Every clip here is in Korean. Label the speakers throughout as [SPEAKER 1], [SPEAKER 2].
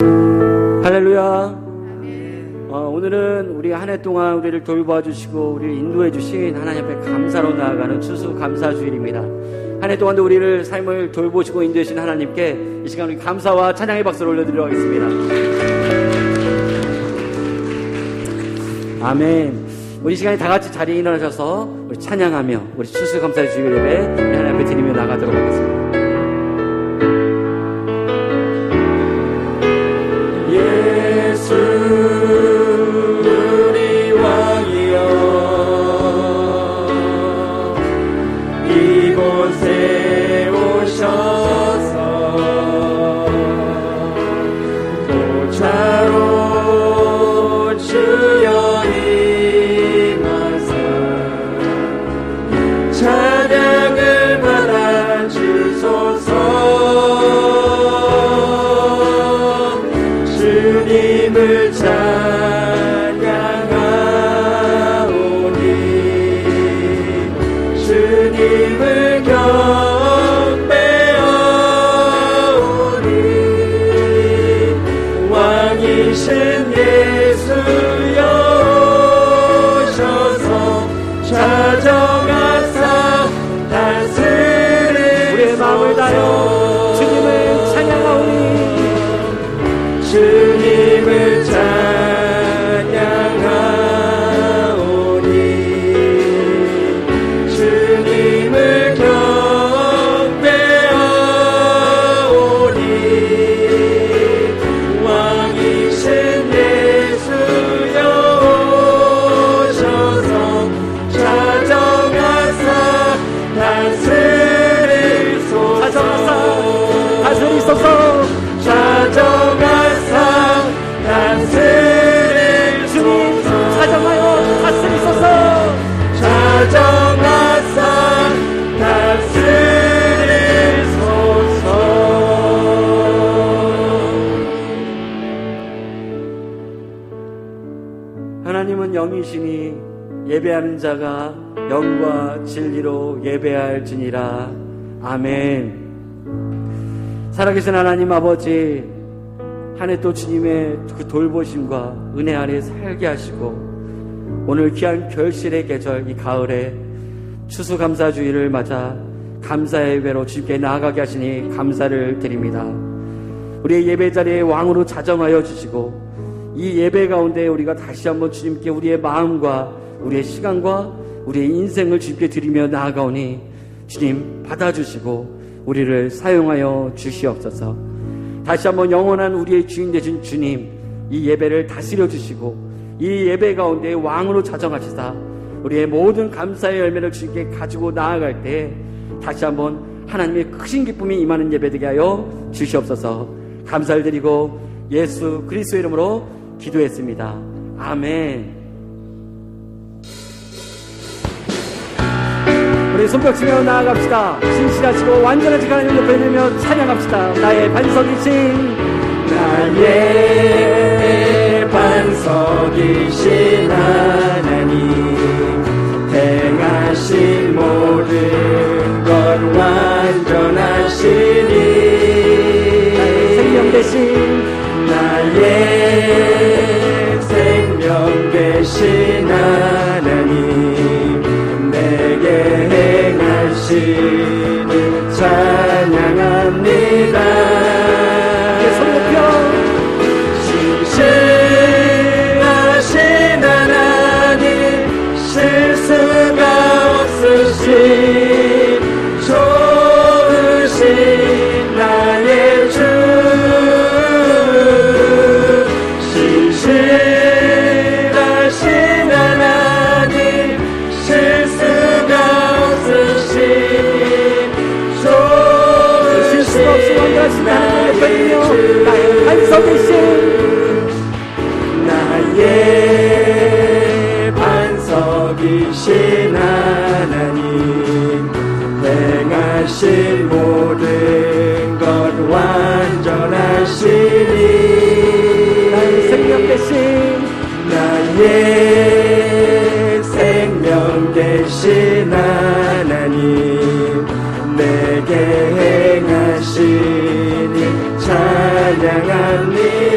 [SPEAKER 1] 할렐루야. 오늘은 우리 한 해 동안 우리를 돌봐 주시고 우리를 인도해 주신 하나님 앞에 감사로 나아가는 추수감사주일입니다. 한 해 동안도 우리를 삶을 돌보시고 인도해 주신 하나님께 이 시간 우리 감사와 찬양의 박수를 올려드리도록 하겠습니다. 아멘. 우리 시간에 다 같이 자리에 일어나셔서 우리 찬양하며 우리 추수감사주일 예배 하나님 앞에 드리며 나가도록 하겠습니다. 예수 우리 왕이여 이곳에 오셔서 보좌로 주여 임하사 찬양을 받아 주소서. 주님을 찬양하오니 주님을 경배하오니 왕이신 예수여 오셔서 찾아가사 다스리소서. 우리의 마음을 다하여 주님을 찬양하오니 주님을 찬양하오니 주님을 경배하오니 왕이신 예수여 오셔서 찾아가사 다스리소서. 찾아가사 주님 사정하여 다스리소서. 찾아가사 다스리소서. 하나님은 영이시니 예배하는 자가 영과 진리로 예배할지니라. 아멘. 살아계신 하나님 아버지, 한 해 또 주님의 그 돌보심과 은혜 아래 살게 하시고 오늘 귀한 결실의 계절 이 가을에 추수감사주일을 맞아 감사의 예배로 주님께 나아가게 하시니 감사를 드립니다. 우리의 예배 자리에 왕으로 자정하여 주시고 이 예배 가운데 우리가 다시 한번 주님께 우리의 마음과 우리의 시간과 우리의 인생을 주님께 드리며 나아가오니 주님 받아주시고 우리를 사용하여 주시옵소서. 다시 한번 영원한 우리의 주인 되신 주님, 이 예배를 다스려 주시고 이 예배 가운데 왕으로 자정하시사 우리의 모든 감사의 열매를 주님께 가지고 나아갈 때 다시 한번 하나님의 크신 기쁨이 임하는 예배 되게 하여 주시옵소서. 감사를 드리고 예수 그리스도의 이름으로 기도했습니다. 아멘. 우리 손뼉치며 나아갑시다. 신실하시고 완전하신 하나님 옆에 들며 찬양합시다. 나의 반석이신 하나님, 행하신 모든 것 완전하시니 나의 생명 되신 하나님, 내게 행하시는 찬양합니다. 신실하신 하나님, 실수가 없으신 좋으신 나의 주, 신실하신 하나님, 실수가 없으신 실수가 없이 완전하신 하나님 옆에 있며 나의 반석이신 하나님, 행하신 모든 것 완전하시니 나의 생명 되신 하나님, 내게 행하시니 찬양합니다.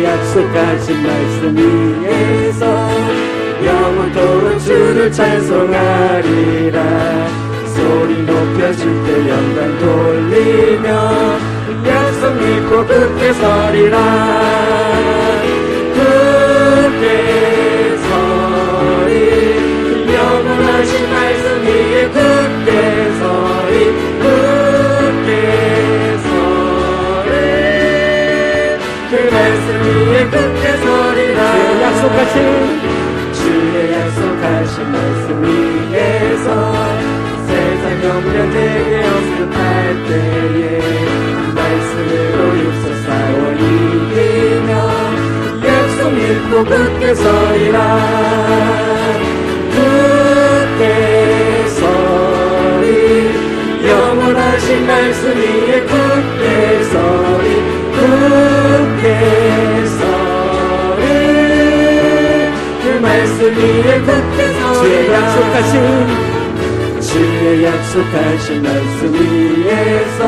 [SPEAKER 1] 주의 약속하신 말씀 위에서 영원토록 주를 찬송하리라. 소리 높여줄 때 영광 돌리며 약속 믿고 굳게 서리라. 굳게 서리 영원하신 말씀 위에 굳게 서리 굳게 서리 그 말씀 위에 굳게 서리라. 주의 약속하신 말씀 위에서 세상 영련되게 연습할 때에 말씀으로 힘써 싸워 이기며 약속 믿고 굳게 서리라. 굳게 서리 영원하신 말씀 위에 굳게 서리 굳게 서리 그 말씀 위에 굳게 서리라. 주의 약속하신 말씀 위에서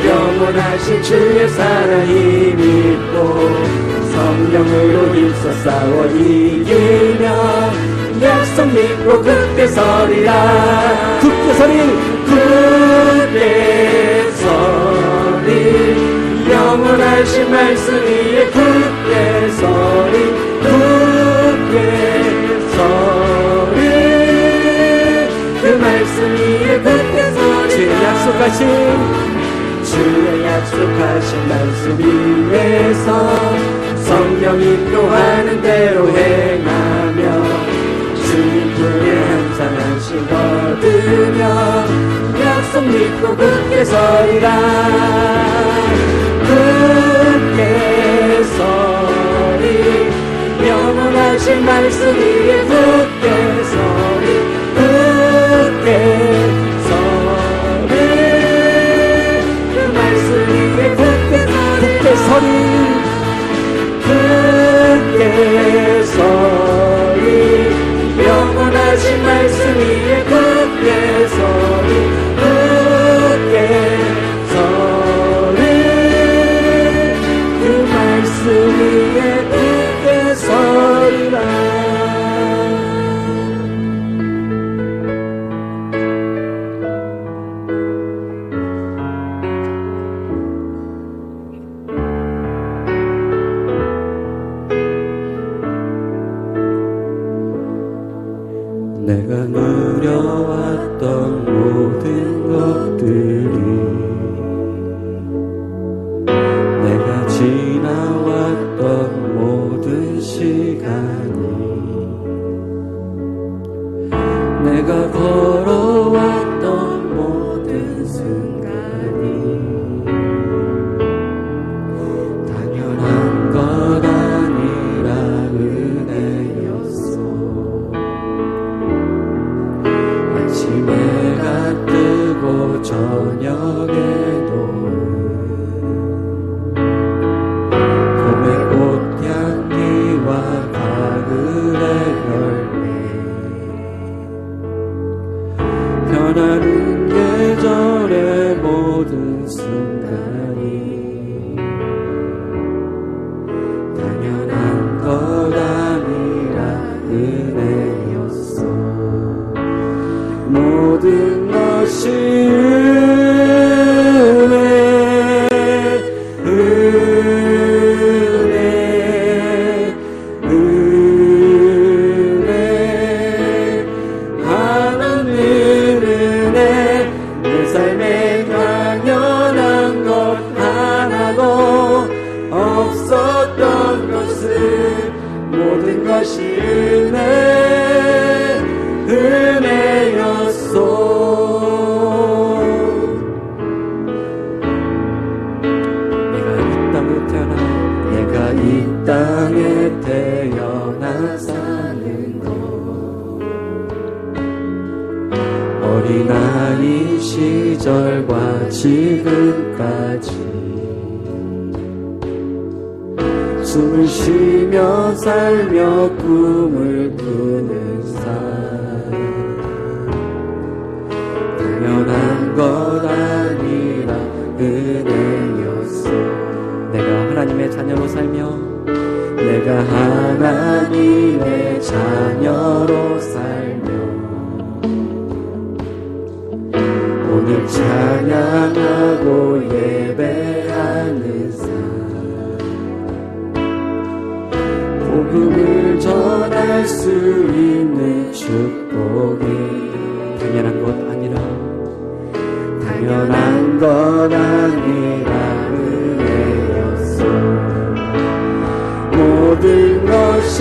[SPEAKER 1] 영원하신 주의 사랑 힘입고 성령으로 힘써 싸워 이기며 약속 믿고 굳게 서리라. 굳게 서리 굳게 서리 영원하신 말씀 위에 굳게 서리 굳게 서리 그 말씀 위에 굳게 서리라. 주의 약속하신 말씀 위에서 성령 인도하는 대로 행하며 주님 품에 항상 안식 얻으며 약속 믿고 굳게 서리라. 굳게 서리 영원하신 말씀 위에 굳게 서리 굳게 서리 그 말씀 위에 굳게 서리 굳게 서리 영원하신 말씀 위에 굳게 서리 굳게 서리 그 말씀 위에 굳게 서리라. 내가 누려왔던 모든 것들이 내가 지나왔던 모든 시간이 내가 걸어왔던 모든 순간이 당연한 것 아니라 은혜였어. 아침에가 뜨고 저녁에도 봄의 꽃향기와 가을의 열매 변하는 계절의 모든 순간이 당연한 것 아니라 은혜였어. 모든 것이 은혜 하나님 은혜 내 삶에 당연한 것 하나도 없었던 것은 모든 것이 은혜였소. 내가 이 땅에 태어나 사는 것 어린아이 시절과 지금까지 숨을 쉬며 살며 꿈을 꾸는 삶 당연한 것 아니라 은혜였어. 내가 하나님의 자녀로 살며 자녀로 살며 오늘 찬양하고 예배하는 삶, 복음을 전할 수 있는 축복이 당연한 것 아니라 은혜였어. 모든 것이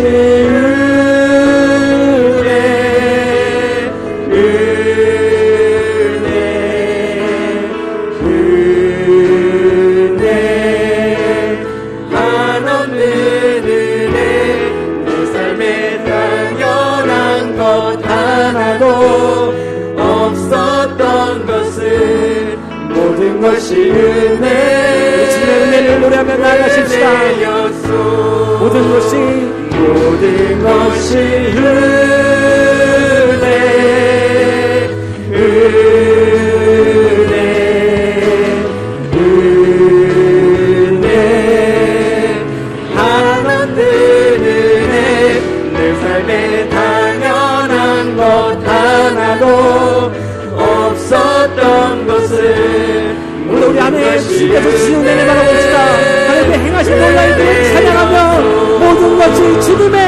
[SPEAKER 1] 것이 은혜, 주님의 은혜를 노래하며 나아가십시다. 모든 것이 은혜 하나님 은혜, 내 삶에 당연한 것 하나도 없었던 것을 오늘 우리 안에 주님께서 주신 은혜를 바라봅시다. 하나님의 행하신 놀라운 일을 찬양하며 모든 것이 주님의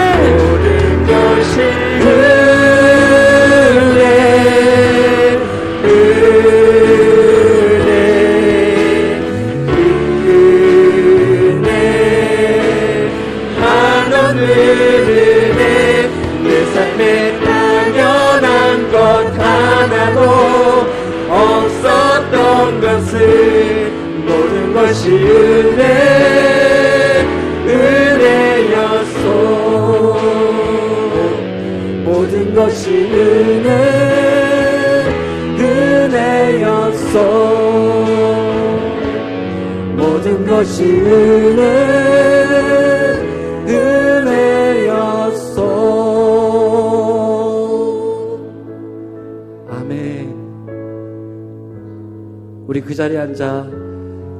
[SPEAKER 1] 은혜 하나님 은혜, 내 삶에 당연한 것 하나도 없었던 것을 모든 것이 은혜였소. 모든 것이 은혜였소. 모든 것이 은혜였소. 아멘. 우리 그 자리에 앉아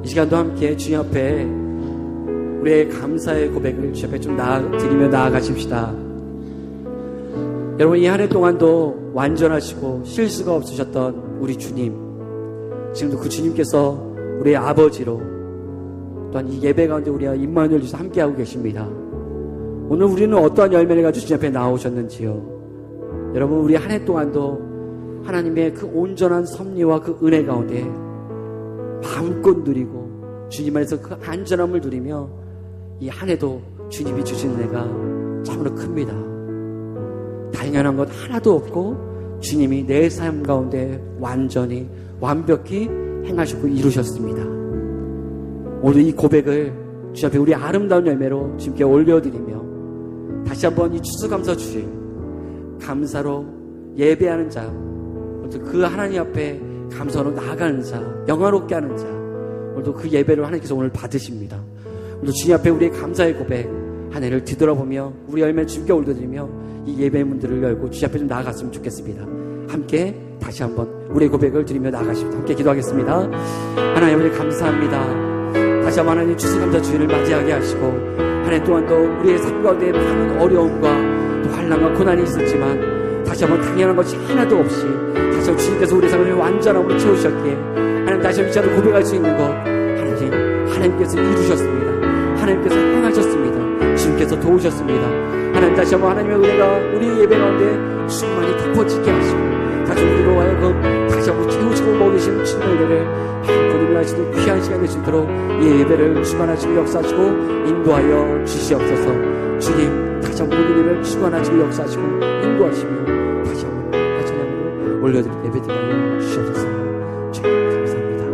[SPEAKER 1] 이 시간도 함께 주님 앞에 우리의 감사의 고백을 주님 앞에 좀 드리며 나아가십시다. 여러분, 이 한 해 동안도 완전하시고 실수가 없으셨던 우리 주님, 지금도 그 주님께서 우리의 아버지로 또한 이 예배 가운데 우리와 임마누엘 주셔서 함께하고 계십니다. 오늘 우리는 어떠한 열매를 가지고 주님 앞에 나오셨는지요. 여러분, 우리 한 해 동안도 하나님의 그 온전한 섭리와 그 은혜 가운데 마음껏 누리고 주님 안에서 그 안전함을 누리며 이 한 해도 주님이 주신 은혜가 참으로 큽니다. 당연한 것 하나도 없고 주님이 내 삶 가운데 완전히 완벽히 행하셨고 이루셨습니다. 오늘 이 고백을 주님 앞에 우리 아름다운 열매로 주님께 올려드리며 다시 한번 이 추수감사 주일 감사로 예배하는 자, 그 하나님 앞에 감사로 나아가는 자, 영화롭게 하는 자, 오늘도 그 예배를 하나님께서 오늘 받으십니다. 오늘도 주님 앞에 우리의 감사의 고백 한 해를 뒤돌아보며 우리 열매를 주님께 올려드리며 이 예배의 문들을 열고 주님 앞에 좀 나아갔으면 좋겠습니다. 함께 다시 한번 우리의 고백을 드리며 나아가십니다. 함께 기도하겠습니다. 하나님, 우리 감사합니다. 다시 한번 하나님 추수감사 주일을 맞이하게 하시고 한 해 동안도 우리의 삶 가운데 많은 어려움과 또 환난과 고난이 있었지만 다시 한번 당연한 것이 하나도 없이 다시 한번 주님께서 우리의 삶을 완전함으로 채우셨기에 하나님, 다시 한번 이 자리를 고백할 수 있는 것 하나님께서 이루셨습니다. 하나님께서 행하셨습니다. 주님께서 도우셨습니다. 하나님, 다시 한번 하나님의 은혜가 우리 예배 가운데 충만히 덮어지게 하시고 다시 우리로 하여금 다시 한번 채우시고 먹이시는 주님의 은혜를 마음껏 하시는 귀한 시간 되시도록 이 예배를 주관하시고 역사하시고 인도하여 주시옵소서. 주님, 다시 한번 우리 예배를 주관하시고 역사하시고 인도하시며 다시 한번 찬양으로 올려드릴 예배 드리여 주시옵소서. 주님 감사합니다.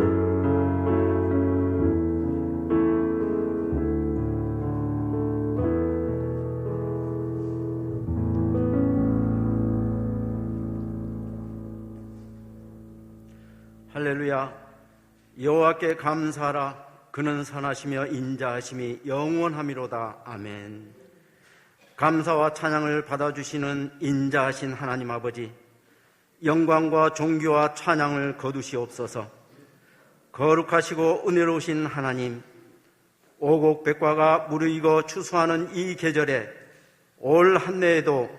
[SPEAKER 2] 할렐루야. 여호와께 감사하라. 그는 선하시며 인자하심이 영원하미로다. 아멘. 감사와 찬양을 받아주시는 인자하신 하나님 아버지, 영광과 존귀와 찬양을 거두시옵소서. 거룩하시고 은혜로우신 하나님, 오곡백과가 무르익어 추수하는 이 계절에 올 한 해에도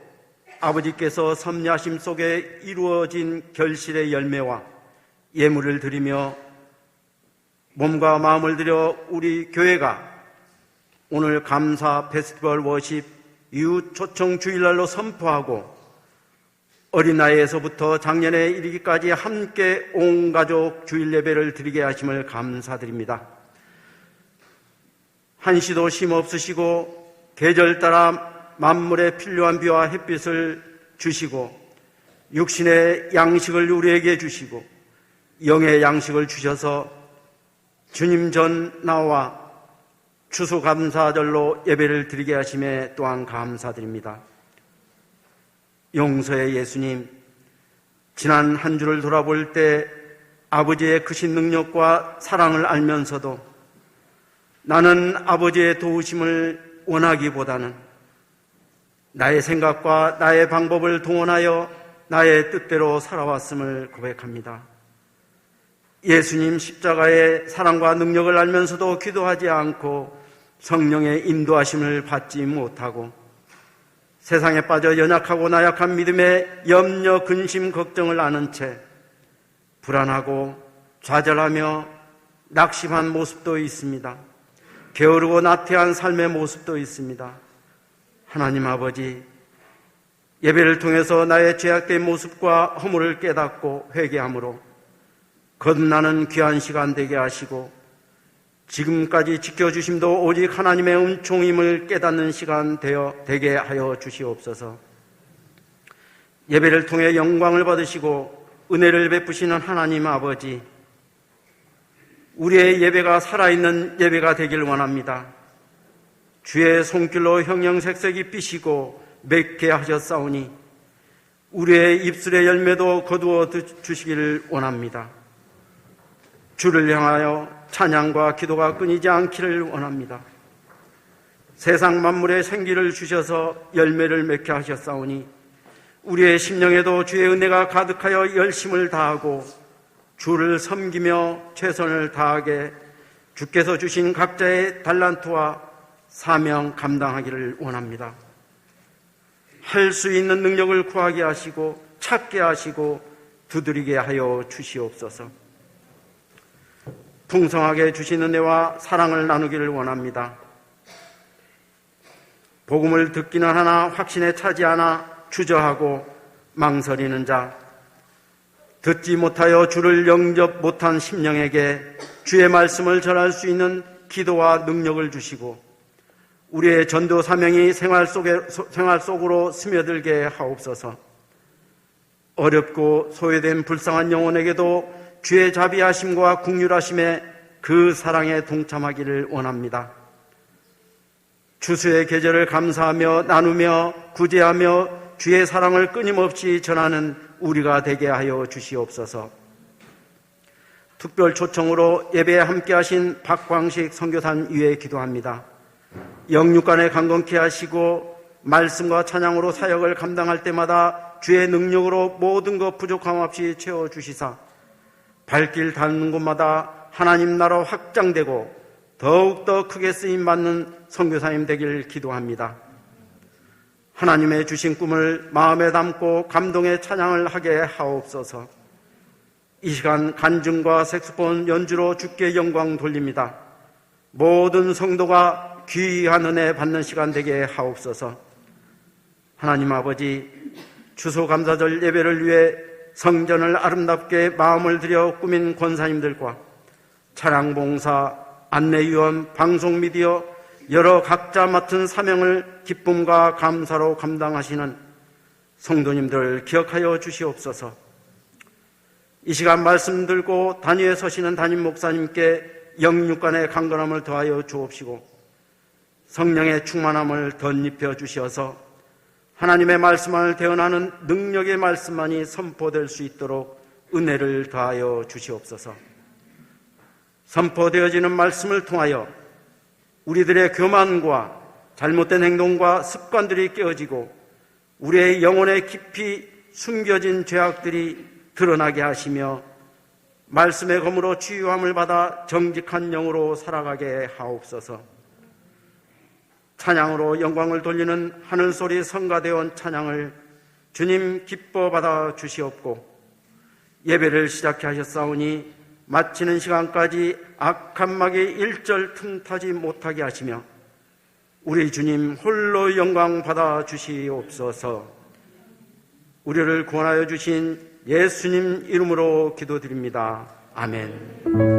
[SPEAKER 2] 아버지께서 섭리하심 속에 이루어진 결실의 열매와 예물을 드리며 몸과 마음을 들여 우리 교회가 오늘 감사 페스티벌 워십 이웃 초청 주일날로 선포하고 어린나이에서부터 작년에 이르기까지 함께 온 가족 주일 예배를 드리게 하심을 감사드립니다. 한시도 쉼 없으시고 계절 따라 만물에 필요한 비와 햇빛을 주시고 육신의 양식을 우리에게 주시고 영의 양식을 주셔서 주님 전 나와 추수감사절로 예배를 드리게 하심에 또한 감사드립니다. 용서의 예수님, 지난 한 주를 돌아볼 때 아버지의 크신 능력과 사랑을 알면서도 나는 아버지의 도우심을 원하기보다는 나의 생각과 나의 방법을 동원하여 나의 뜻대로 살아왔음을 고백합니다. 예수님 십자가의 사랑과 능력을 알면서도 기도하지 않고 성령의 인도하심을 받지 못하고 세상에 빠져 연약하고 나약한 믿음에 염려, 근심, 걱정을 아는 채 불안하고 좌절하며 낙심한 모습도 있습니다. 게으르고 나태한 삶의 모습도 있습니다. 하나님 아버지, 예배를 통해서 나의 죄악된 모습과 허물을 깨닫고 회개함으로 거듭나는 귀한 시간 되게 하시고 지금까지 지켜주심도 오직 하나님의 은총임을 깨닫는 시간 되게 하여 주시옵소서. 예배를 통해 영광을 받으시고 은혜를 베푸시는 하나님 아버지, 우리의 예배가 살아있는 예배가 되길 원합니다. 주의 손길로 형형색색이 삐시고 맺게 하셨사오니 우리의 입술의 열매도 거두어 주시기를 원합니다. 주를 향하여 찬양과 기도가 끊이지 않기를 원합니다. 세상 만물에 생기를 주셔서 열매를 맺게 하셨사오니 우리의 심령에도 주의 은혜가 가득하여 열심을 다하고 주를 섬기며 최선을 다하게 주께서 주신 각자의 달란트와 사명 감당하기를 원합니다. 할 수 있는 능력을 구하게 하시고 찾게 하시고 두드리게 하여 주시옵소서. 풍성하게 주신 은혜와 사랑을 나누기를 원합니다. 복음을 듣기는 하나 확신에 차지 않아 주저하고 망설이는 자, 듣지 못하여 주를 영접 못한 심령에게 주의 말씀을 전할 수 있는 기도와 능력을 주시고 우리의 전도 사명이 생활 속으로 스며들게 하옵소서. 어렵고 소외된 불쌍한 영혼에게도 주의 자비하심과 긍휼하심에 그 사랑에 동참하기를 원합니다. 추수의 계절을 감사하며 나누며 구제하며 주의 사랑을 끊임없이 전하는 우리가 되게 하여 주시옵소서. 특별 초청으로 예배에 함께하신 박광식 선교사님 위해 기도합니다. 영육간에 강건케 하시고 말씀과 찬양으로 사역을 감당할 때마다 주의 능력으로 모든 것 부족함 없이 채워주시사 발길 닿는 곳마다 하나님 나라 확장되고 더욱더 크게 쓰임받는 선교사님 되길 기도합니다. 하나님의 주신 꿈을 마음에 담고 감동의 찬양을 하게 하옵소서. 이 시간 간증과 색소폰 연주로 주께 영광 돌립니다. 모든 성도가 귀한 은혜 받는 시간 되게 하옵소서. 하나님 아버지, 추수감사절 예배를 위해 성전을 아름답게 마음을 들여 꾸민 권사님들과 찬양봉사, 안내위원, 방송미디어 여러 각자 맡은 사명을 기쁨과 감사로 감당하시는 성도님들 기억하여 주시옵소서. 이 시간 말씀 들고 단위에 서시는 담임 목사님께 영육간의 강건함을 더하여 주옵시고 성령의 충만함을 덧입혀 주셔서 하나님의 말씀을 대언하는 능력의 말씀만이 선포될 수 있도록 은혜를 더하여 주시옵소서. 선포되어지는 말씀을 통하여 우리들의 교만과 잘못된 행동과 습관들이 깨어지고 우리의 영혼에 깊이 숨겨진 죄악들이 드러나게 하시며 말씀의 검으로 치유함을 받아 정직한 영으로 살아가게 하옵소서. 찬양으로 영광을 돌리는 하늘소리 성가대원 찬양을 주님 기뻐 받아 주시옵고 예배를 시작해 하셨사오니 마치는 시간까지 악한 마귀 일절 틈타지 못하게 하시며 우리 주님 홀로 영광 받아 주시옵소서. 우리를 구원하여 주신 예수님 이름으로 기도드립니다. 아멘.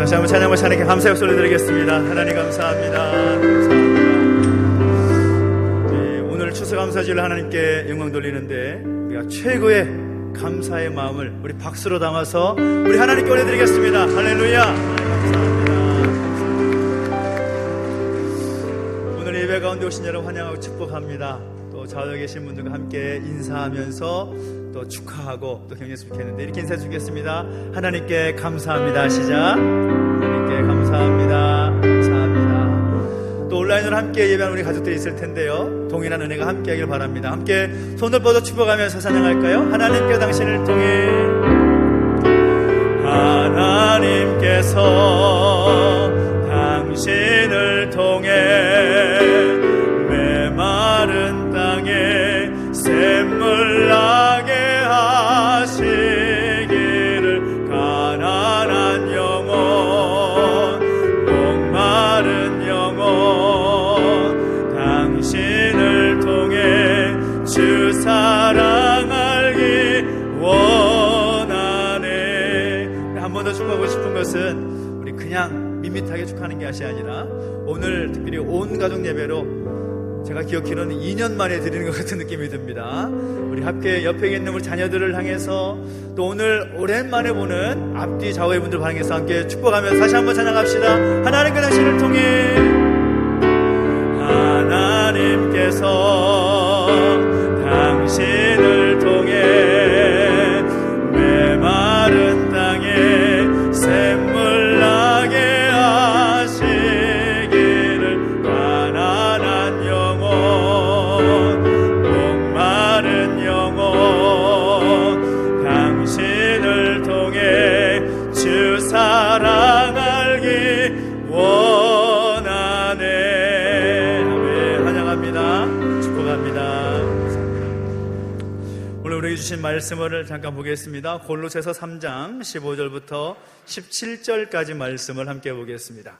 [SPEAKER 3] 다시 한번 찬양을 찬양께 감사의 소리 드리겠습니다. 하나님 감사합니다. 감사합니다. 오늘 추수감사주일 하나님께 영광 돌리는데 우리가 최고의 감사의 마음을 우리 박수로 담아서 우리 하나님께 올려드리겠습니다. 할렐루야. 감사합니다. 오늘 예배 가운데 오신 여러분 환영하고 축복합니다. 또 좌우에 계신 분들과 함께 인사하면서 또 축하하고 또 격려했으면 좋겠는데 이렇게 인사해 주겠습니다. 하나님께 감사합니다. 시작. 하나님께 감사합니다. 감사합니다. 또 온라인으로 함께 예배하는 우리 가족들이 있을 텐데요, 동일한 은혜가 함께 하길 바랍니다. 함께 손을 뻗어 축복하면서 찬양할까요? 하나님께 당신을 통해, 하나님께서 당신을 통해 메마른 땅에 샘물 나게 하시기를, 가난한 영혼, 목마른 영혼, 당신을 통해 주 사랑 알기 원하네. 한 번 더 축복하고 싶은 것은 우리 그냥 밋밋하게 축하하는 것이 아니라 오늘 특별히 온 가족 예배로 제가 기억해놓은 2년 만에 드리는 것 같은 느낌이 듭니다. 우리 함께 옆에 있는 우리 자녀들을 향해서, 또 오늘 오랜만에 보는 앞뒤 좌우의 분들 향해서 함께 축복하면서 다시 한번 찬양합시다. 하나님께 당신을 통해, 하나님께서 당신을 통해 메마른 땅에 샘물 나게 하시기를, 가난한 영혼, 목마른 영혼, 당신을 통해 주 사랑 알기 원하네. 아멘. 환영합니다. 축복합니다. 오늘 우리에게 주신 말씀을 잠깐 보겠습니다. 골로새서 3장 15절부터 17절까지 말씀을 함께 보겠습니다.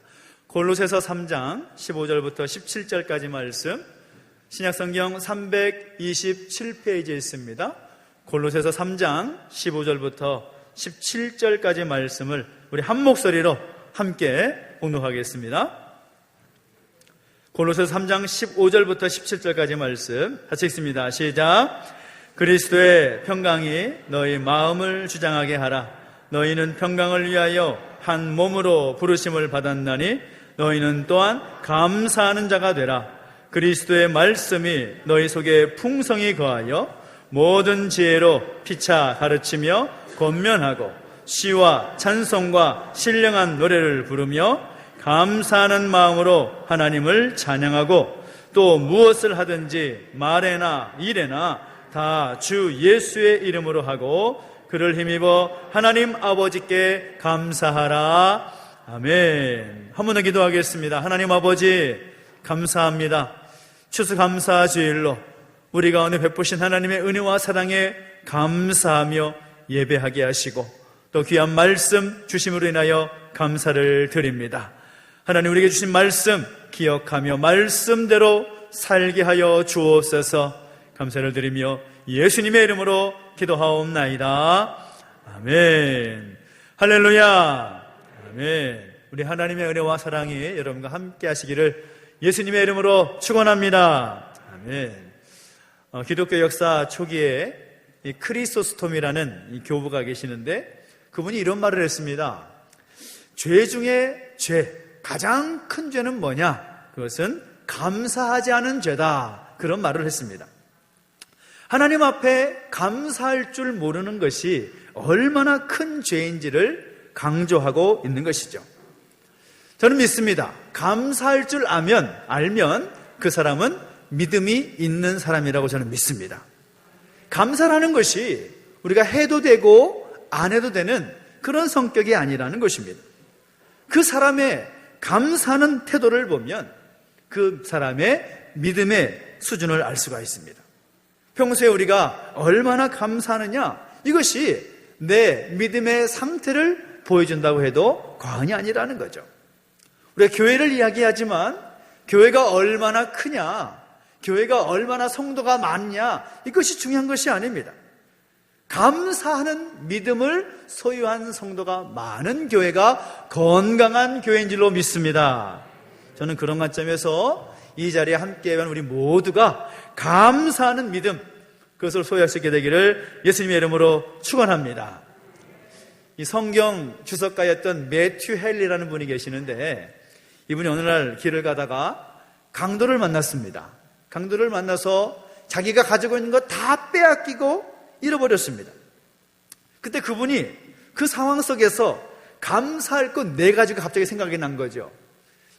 [SPEAKER 3] 골로새서 3장 15절부터 17절까지 말씀, 신약성경 327페이지에 있습니다. 골로새서 3장 15절부터 17절까지 말씀을 우리 한 목소리로 함께 봉독하겠습니다. 골로새서 3장 15절부터 17절까지 말씀 같이 읽습니다. 시작. 그리스도의 평강이 너희 마음을 주장하게 하라. 너희는 평강을 위하여 한 몸으로 부르심을 받았나니 너희는 또한 감사하는 자가 되라. 그리스도의 말씀이 너희 속에 풍성히 거하여 모든 지혜로 피차 가르치며 권면하고 시와 찬송과 신령한 노래를 부르며 감사하는 마음으로 하나님을 찬양하고, 또 무엇을 하든지 말에나 일에나 다 주 예수의 이름으로 하고 그를 힘입어 하나님 아버지께 감사하라. 아멘. 한 번 더 기도하겠습니다. 하나님 아버지 감사합니다. 추수감사 주일로 우리 가운데 베푸신 하나님의 은혜와 사랑에 감사하며 예배하게 하시고, 또 귀한 말씀 주심으로 인하여 감사를 드립니다. 하나님, 우리에게 주신 말씀 기억하며 말씀대로 살게 하여 주옵소서. 감사를 드리며 예수님의 이름으로 기도하옵나이다. 아멘. 할렐루야. 아멘. 우리 하나님의 은혜와 사랑이 여러분과 함께 하시기를 예수님의 이름으로 축원합니다. 아멘. 기독교 역사 초기에 이 크리소스톰이라는 이 교부가 계시는데, 그분이 이런 말을 했습니다. 죄 중에 죄, 가장 큰 죄는 뭐냐? 그것은 감사하지 않은 죄다. 그런 말을 했습니다. 하나님 앞에 감사할 줄 모르는 것이 얼마나 큰 죄인지를 강조하고 있는 것이죠. 저는 믿습니다. 감사할 줄 알면 그 사람은 믿음이 있는 사람이라고 저는 믿습니다. 감사라는 것이 우리가 해도 되고 안 해도 되는 그런 성격이 아니라는 것입니다. 그 사람의 감사하는 태도를 보면 그 사람의 믿음의 수준을 알 수가 있습니다. 평소에 우리가 얼마나 감사하느냐, 이것이 내 믿음의 상태를 보여준다고 해도 과언이 아니라는 거죠. 우리가 교회를 이야기하지만 교회가 얼마나 크냐, 교회가 얼마나 성도가 많냐, 이것이 중요한 것이 아닙니다. 감사하는 믿음을 소유한 성도가 많은 교회가 건강한 교회인 줄로 믿습니다. 저는 그런 관점에서 이 자리에 함께한 우리 모두가 감사하는 믿음, 그것을 소유할 수 있게 되기를 예수님의 이름으로 축원합니다. 이 성경 주석가였던 매튜 헨리라는 분이 계시는데, 이분이 어느 날 길을 가다가 강도를 만났습니다. 강도를 만나서 자기가 가지고 있는 거 다 빼앗기고 잃어버렸습니다. 그때 그분이 그 상황 속에서 감사할 것 4가지가 갑자기 생각이 난 거죠.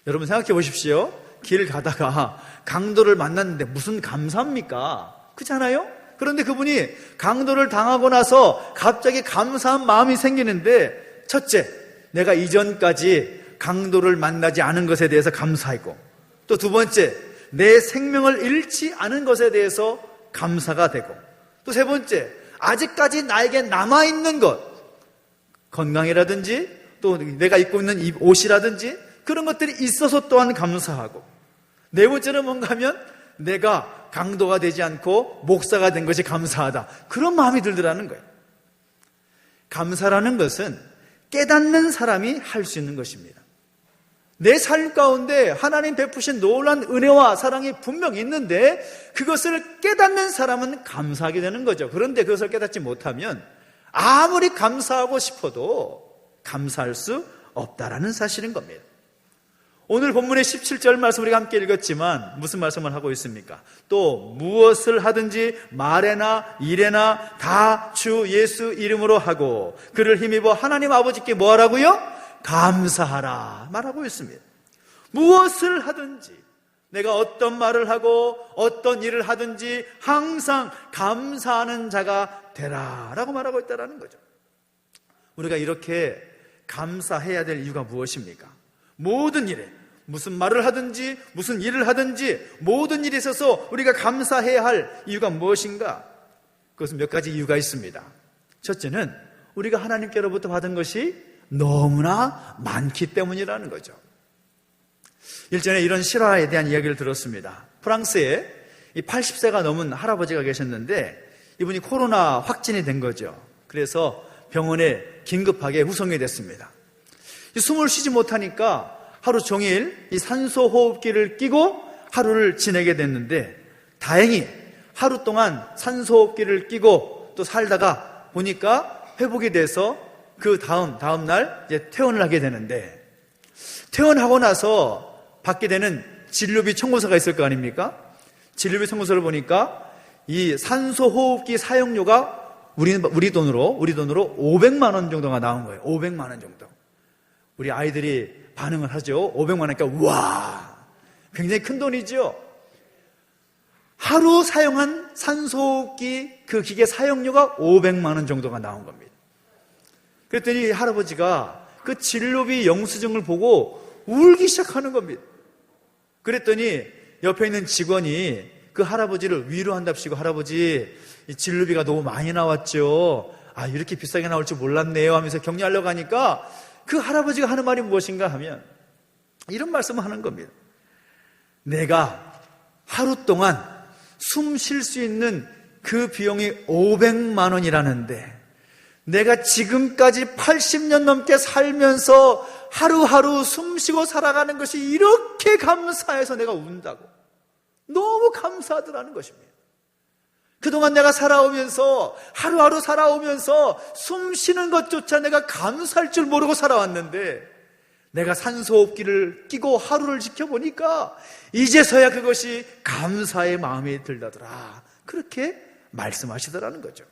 [SPEAKER 3] 여러분 생각해 보십시오. 길을 가다가 강도를 만났는데 무슨 감사합니까? 그렇잖아요? 그런데 그분이 강도를 당하고 나서 갑자기 감사한 마음이 생기는데, 첫째, 내가 이전까지 강도를 만나지 않은 것에 대해서 감사했고, 또 두 번째, 내 생명을 잃지 않은 것에 대해서 감사가 되고, 또 세 번째, 아직까지 나에게 남아있는 것, 건강이라든지 또 내가 입고 있는 이 옷이라든지 그런 것들이 있어서 또한 감사하고, 네 번째는 뭔가 하면 내가 강도가 되지 않고 목사가 된 것이 감사하다, 그런 마음이 들더라는 거예요. 감사라는 것은 깨닫는 사람이 할 수 있는 것입니다. 내 삶 가운데 하나님 베푸신 놀라운 은혜와 사랑이 분명히 있는데 그것을 깨닫는 사람은 감사하게 되는 거죠. 그런데 그것을 깨닫지 못하면 아무리 감사하고 싶어도 감사할 수 없다라는 사실인 겁니다. 오늘 본문의 17절 말씀 우리가 함께 읽었지만 무슨 말씀을 하고 있습니까? 또 무엇을 하든지 말에나 일에나 다 주 예수 이름으로 하고 그를 힘입어 하나님 아버지께 뭐 하라고요? 감사하라 말하고 있습니다. 무엇을 하든지, 내가 어떤 말을 하고 어떤 일을 하든지 항상 감사하는 자가 되라 라고 말하고 있다는 거죠. 우리가 이렇게 감사해야 될 이유가 무엇입니까? 모든 일에, 무슨 말을 하든지 무슨 일을 하든지 모든 일에 있어서 우리가 감사해야 할 이유가 무엇인가? 그것은 몇 가지 이유가 있습니다. 첫째는 우리가 하나님께로부터 받은 것이 너무나 많기 때문이라는 거죠. 일전에 이런 실화에 대한 이야기를 들었습니다. 프랑스에 80세가 넘은 할아버지가 계셨는데 이분이 코로나 확진이 된 거죠. 그래서 병원에 긴급하게 후송이 됐습니다. 숨을 쉬지 못하니까 하루 종일 이 산소호흡기를 끼고 하루를 지내게 됐는데, 다행히 하루 동안 산소호흡기를 끼고 또 살다가 보니까 회복이 돼서 그 다음 날 이제 퇴원을 하게 되는데, 퇴원하고 나서 받게 되는 진료비 청구서가 있을 거 아닙니까? 진료비 청구서를 보니까 이 산소호흡기 사용료가 우리 돈으로 500만 원 정도가 나온 거예요. 500만 원 정도. 우리 아이들이 반응을 하죠. 500만 원이니까 와, 굉장히 큰 돈이죠. 하루 사용한 산소호흡기 그 기계 사용료가 500만 원 정도가 나온 겁니다. 그랬더니 할아버지가 그 진료비 영수증을 보고 울기 시작하는 겁니다. 그랬더니 옆에 있는 직원이 그 할아버지를 위로한답시고, 할아버지 이 진료비가 너무 많이 나왔죠. 아, 이렇게 비싸게 나올 줄 몰랐네요 하면서 격려하려고 하니까 그 할아버지가 하는 말이 무엇인가 하면 이런 말씀을 하는 겁니다. 내가 하루 동안 숨 쉴 수 있는 그 비용이 500만 원이라는데 내가 지금까지 80년 넘게 살면서 하루하루 숨 쉬고 살아가는 것이 이렇게 감사해서 내가 운다고. 너무 감사하더라는 것입니다. 그동안 내가 살아오면서 하루하루 살아오면서 숨 쉬는 것조차 내가 감사할 줄 모르고 살아왔는데 내가 산소호흡기를 끼고 하루를 지켜보니까 이제서야 그것이 감사의 마음이 들더라. 그렇게 말씀하시더라는 거죠.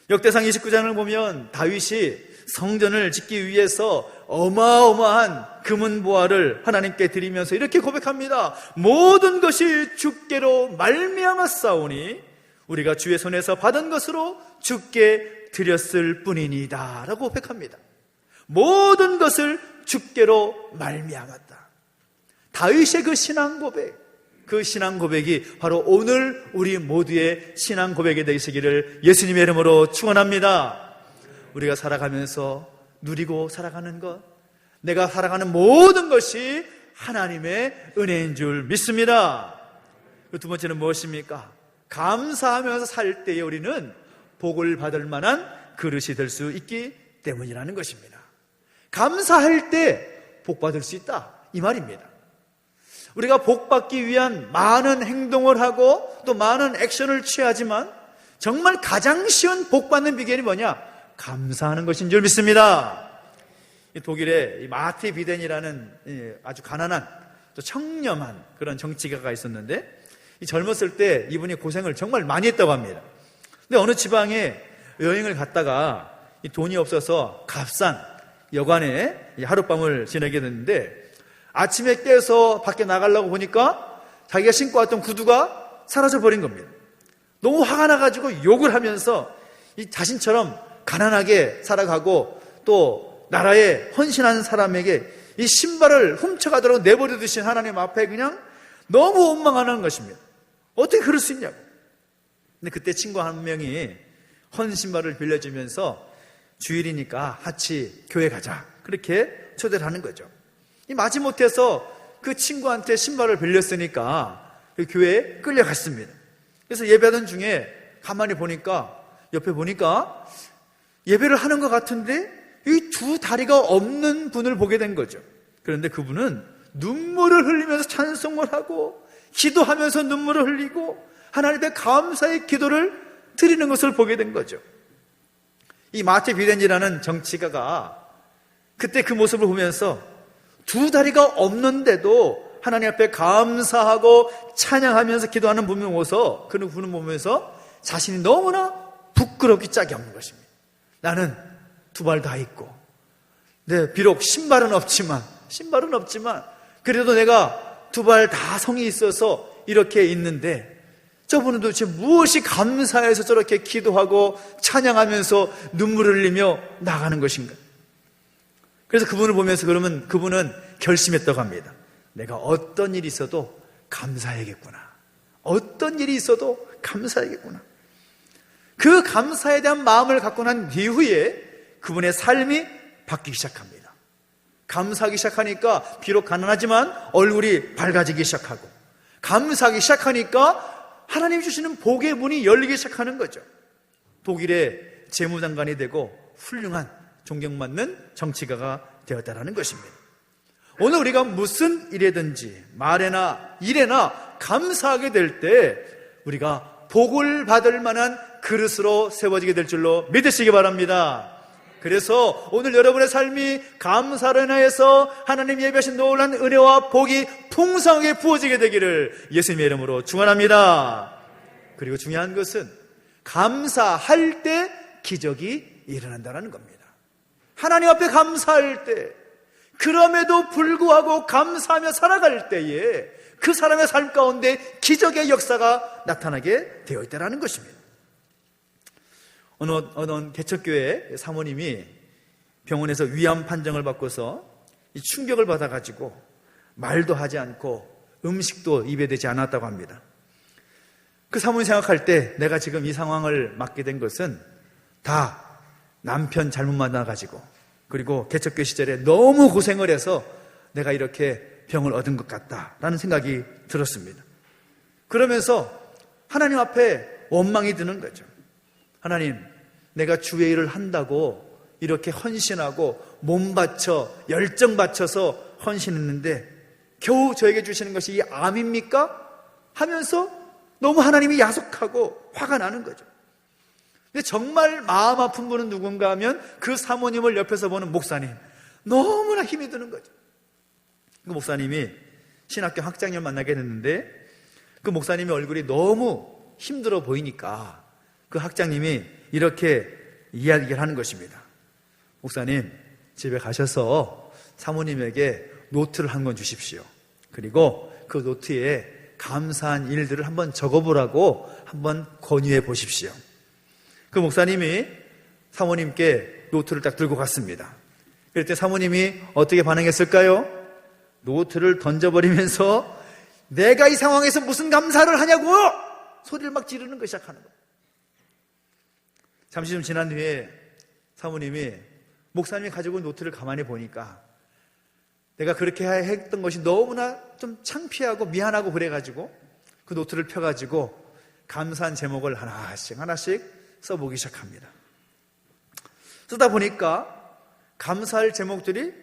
[SPEAKER 3] 역대상 29장을 보면 다윗이 성전을 짓기 위해서 어마어마한 금은보화를 하나님께 드리면서 이렇게 고백합니다. 모든 것이 주께로 말미암았사오니 우리가 주의 손에서 받은 것으로 주께 드렸을 뿐이니이다 라고 고백합니다. 모든 것을 주께로 말미암았다. 다윗의 그 신앙 고백, 그 신앙 고백이 바로 오늘 우리 모두의 신앙 고백이 되시기를 예수님의 이름으로 축원합니다. 우리가 살아가면서 누리고 살아가는 것, 내가 살아가는 모든 것이 하나님의 은혜인 줄 믿습니다. 두 번째는 무엇입니까? 감사하면서 살 때에 우리는 복을 받을 만한 그릇이 될 수 있기 때문이라는 것입니다. 감사할 때 복 받을 수 있다, 이 말입니다. 우리가 복받기 위한 많은 행동을 하고 또 많은 액션을 취하지만 정말 가장 쉬운 복받는 비결이 뭐냐? 감사하는 것인 줄 믿습니다. 독일의 마티 비덴이라는 아주 가난한 또 청렴한 그런 정치가가 있었는데, 이 젊었을 때 이분이 고생을 정말 많이 했다고 합니다. 근데 어느 지방에 여행을 갔다가 이 돈이 없어서 값싼 여관에 하룻밤을 지내게 됐는데, 아침에 깨서 밖에 나가려고 보니까 자기가 신고 왔던 구두가 사라져 버린 겁니다. 너무 화가 나가지고 욕을 하면서 이 자신처럼 가난하게 살아가고 또 나라에 헌신한 사람에게 이 신발을 훔쳐가도록 내버려 두신 하나님 앞에 그냥 너무 원망하는 것입니다. 어떻게 그럴 수 있냐고. 근데 그때 친구 한 명이 헌 신발을 빌려주면서 주일이니까 같이 교회 가자, 그렇게 초대를 하는 거죠. 이 마지못해서 그 친구한테 신발을 빌렸으니까 그 교회에 끌려갔습니다. 그래서 예배하던 중에 가만히 보니까, 옆에 보니까 예배를 하는 것 같은데 이 두 다리가 없는 분을 보게 된 거죠. 그런데 그분은 눈물을 흘리면서 찬송을 하고 기도하면서 눈물을 흘리고 하나님께 감사의 기도를 드리는 것을 보게 된 거죠. 이 마티 비덴이라는 정치가가 그때 그 모습을 보면서 두 다리가 없는데도 하나님 앞에 감사하고 찬양하면서 기도하는 분을 보면서, 그 분을 보면서 자신이 너무나 부끄럽기 짝이 없는 것입니다. 나는 두 발 다 있고, 네, 비록 신발은 없지만 그래도 내가 두 발 다 성이 있어서 이렇게 있는데, 저분은 도대체 무엇이 감사해서 저렇게 기도하고 찬양하면서 눈물을 흘리며 나가는 것인가? 그래서 그분을 보면서 그러면 그분은 결심했다고 합니다. 내가 어떤 일이 있어도 감사해야겠구나. 어떤 일이 있어도 감사해야겠구나. 그 감사에 대한 마음을 갖고 난 이후에 그분의 삶이 바뀌기 시작합니다. 감사하기 시작하니까 비록 가난하지만 얼굴이 밝아지기 시작하고, 감사하기 시작하니까 하나님 주시는 복의 문이 열리기 시작하는 거죠. 독일의 재무장관이 되고 훌륭한 존경받는 정치가가 되었다라는 것입니다. 오늘 우리가 무슨 일에든지 말에나 일에나 감사하게 될 때 우리가 복을 받을 만한 그릇으로 세워지게 될 줄로 믿으시기 바랍니다. 그래서 오늘 여러분의 삶이 감사로 인하여서 하나님 예배하신 놀라운 은혜와 복이 풍성하게 부어지게 되기를 예수님의 이름으로 축원합니다. 그리고 중요한 것은 감사할 때 기적이 일어난다는 겁니다. 하나님 앞에 감사할 때, 그럼에도 불구하고 감사하며 살아갈 때에 그 사람의 삶 가운데 기적의 역사가 나타나게 되어 있다는 것입니다. 어느 개척교회 사모님이 병원에서 위암 판정을 받고서 이 충격을 받아가지고 말도 하지 않고 음식도 입에 대지 않았다고 합니다. 그 사모님 생각할 때 내가 지금 이 상황을 맞게 된 것은 다 남편 잘못 만나가지고, 그리고 개척교회 시절에 너무 고생을 해서 내가 이렇게 병을 얻은 것 같다라는 생각이 들었습니다. 그러면서 하나님 앞에 원망이 드는 거죠. 하나님, 내가 주의 일을 한다고 이렇게 헌신하고 몸 바쳐 열정 바쳐서 헌신했는데 겨우 저에게 주시는 것이 이 암입니까? 하면서 너무 하나님이 야속하고 화가 나는 거죠. 근데 정말 마음 아픈 분은 누군가 하면 그 사모님을 옆에서 보는 목사님, 너무나 힘이 드는 거죠. 그 목사님이 신학교 학장님을 만나게 됐는데 그 목사님의 얼굴이 너무 힘들어 보이니까 그 학장님이 이렇게 이야기를 하는 것입니다. 목사님, 집에 가셔서 사모님에게 노트를 한 권 주십시오. 그리고 그 노트에 감사한 일들을 한번 적어보라고 한번 권유해 보십시오. 그 목사님이 사모님께 노트를 딱 들고 갔습니다. 그럴 때 사모님이 어떻게 반응했을까요? 노트를 던져버리면서 내가 이 상황에서 무슨 감사를 하냐고 소리를 막 지르는 거 시작하는 거예요. 잠시 좀 지난 후에 사모님이 목사님이 가지고 온 노트를 가만히 보니까 내가 그렇게 했던 것이 너무나 좀 창피하고 미안하고 그래가지고 그 노트를 펴가지고 감사한 제목을 하나씩 써보기 시작합니다. 쓰다 보니까 감사할 제목들이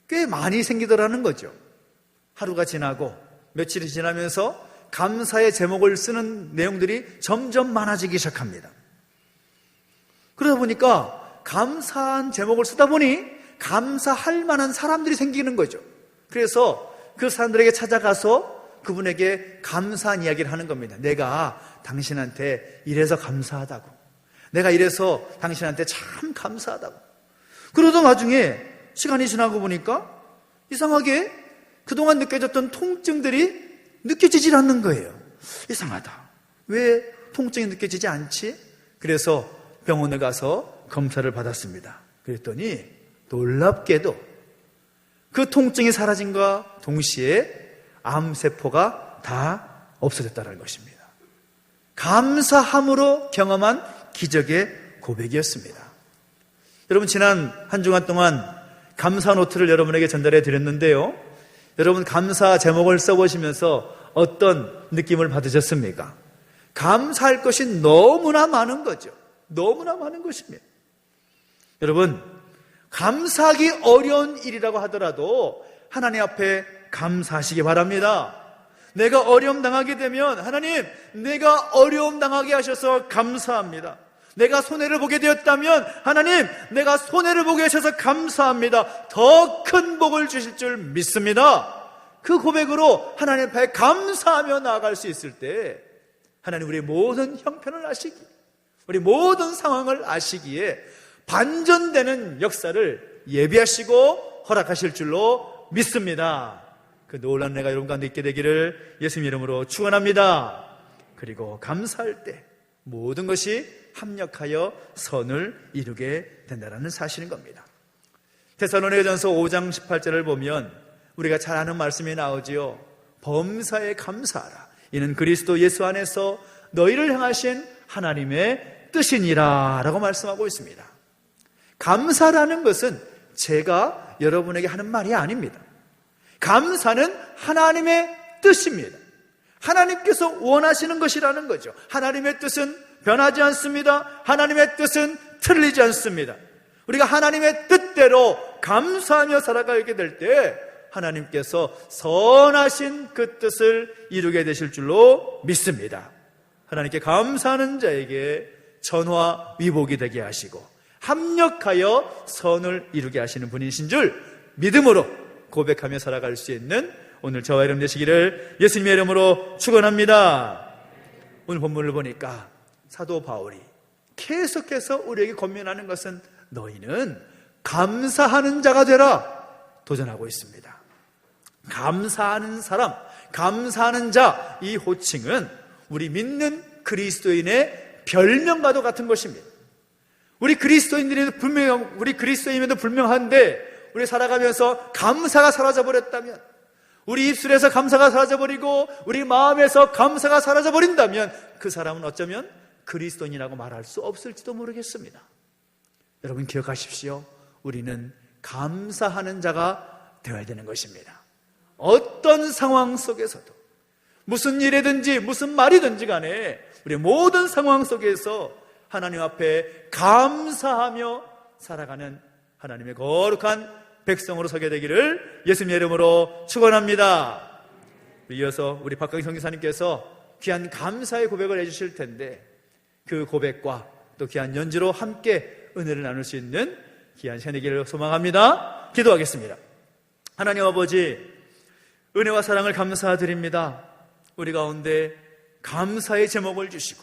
[SPEAKER 3] 꽤 많이 생기더라는 거죠. 하루가 지나고 며칠이 지나면서 감사의 제목을 쓰는 내용들이 점점 많아지기 시작합니다. 그러다 보니까 감사한 제목을 쓰다 보니 감사할 만한 사람들이 생기는 거죠. 그래서 그 사람들에게 찾아가서 그분에게 감사한 이야기를 하는 겁니다. 내가 당신한테 이래서 감사하다고, 내가 이래서 당신한테 참 감사하다고. 그러다 나중에 시간이 지나고 보니까 이상하게 그동안 느껴졌던 통증들이 느껴지질 않는 거예요. 이상하다. 왜 통증이 느껴지지 않지? 그래서 병원에 가서 검사를 받았습니다. 그랬더니 놀랍게도 그 통증이 사라진과 동시에 암세포가 다 없어졌다는 것입니다. 감사함으로 경험한 기적의 고백이었습니다. 여러분, 지난 한 주간 동안 감사 노트를 여러분에게 전달해 드렸는데요, 여러분 감사 제목을 써보시면서 어떤 느낌을 받으셨습니까? 감사할 것이 너무나 많은 거죠. 너무나 많은 것입니다. 여러분, 감사하기 어려운 일이라고 하더라도 하나님 앞에 감사하시기 바랍니다. 내가 어려움 당하게 되면 하나님, 내가 어려움 당하게 하셔서 감사합니다. 내가 손해를 보게 되었다면 하나님, 내가 손해를 보게 하셔서 감사합니다. 더 큰 복을 주실 줄 믿습니다. 그 고백으로 하나님 앞에 감사하며 나아갈 수 있을 때 하나님 우리의 모든 형편을 아시기, 우리 모든 상황을 아시기에 반전되는 역사를 예비하시고 허락하실 줄로 믿습니다. 그 놀라운 은혜가 여러분 가운데 있게 되기를 예수님 이름으로 축원합니다. 그리고 감사할 때 모든 것이 합력하여 선을 이루게 된다는 사실인 겁니다. 데살로니가전서 5장 18절을 보면 우리가 잘 아는 말씀이 나오지요. 범사에 감사하라. 이는 그리스도 예수 안에서 너희를 향하신 하나님의 뜻이니라 라고 말씀하고 있습니다. 감사라는 것은 제가 여러분에게 하는 말이 아닙니다. 감사는 하나님의 뜻입니다. 하나님께서 원하시는 것이라는 거죠. 하나님의 뜻은 변하지 않습니다. 하나님의 뜻은 틀리지 않습니다. 우리가 하나님의 뜻대로 감사하며 살아가게 될 때 하나님께서 선하신 그 뜻을 이루게 되실 줄로 믿습니다. 하나님께 감사하는 자에게 전화위복이 되게 하시고 합력하여 선을 이루게 하시는 분이신 줄 믿음으로 고백하며 살아갈 수 있는 오늘 저와 여러분 되시기를 예수님의 이름으로 축원합니다. 오늘 본문을 보니까 사도 바울이 계속해서 우리에게 권면하는 것은 너희는 감사하는 자가 되라 도전하고 있습니다. 감사하는 사람, 감사하는 자, 이 호칭은 우리 믿는 그리스도인의 별명과도 같은 것입니다. 우리 그리스도인들이 그리스도인임에도 분명한데 우리 살아가면서 감사가 사라져버렸다면, 우리 입술에서 감사가 사라져버리고 우리 마음에서 감사가 사라져버린다면 그 사람은 어쩌면 그리스도인이라고 말할 수 없을지도 모르겠습니다. 여러분 기억하십시오. 우리는 감사하는 자가 되어야 되는 것입니다. 어떤 상황 속에서도, 무슨 일이든지 무슨 말이든지 간에 우리의 모든 상황 속에서 하나님 앞에 감사하며 살아가는 하나님의 거룩한 백성으로 서게 되기를 예수님의 이름으로 축원합니다. 이어서 우리 박강희 선교사님께서 귀한 감사의 고백을 해주실 텐데 그 고백과 또 귀한 연주로 함께 은혜를 나눌 수 있는 귀한 시간 되기를 소망합니다. 기도하겠습니다. 하나님 아버지, 은혜와 사랑을 감사드립니다. 우리 가운데 감사의 제목을 주시고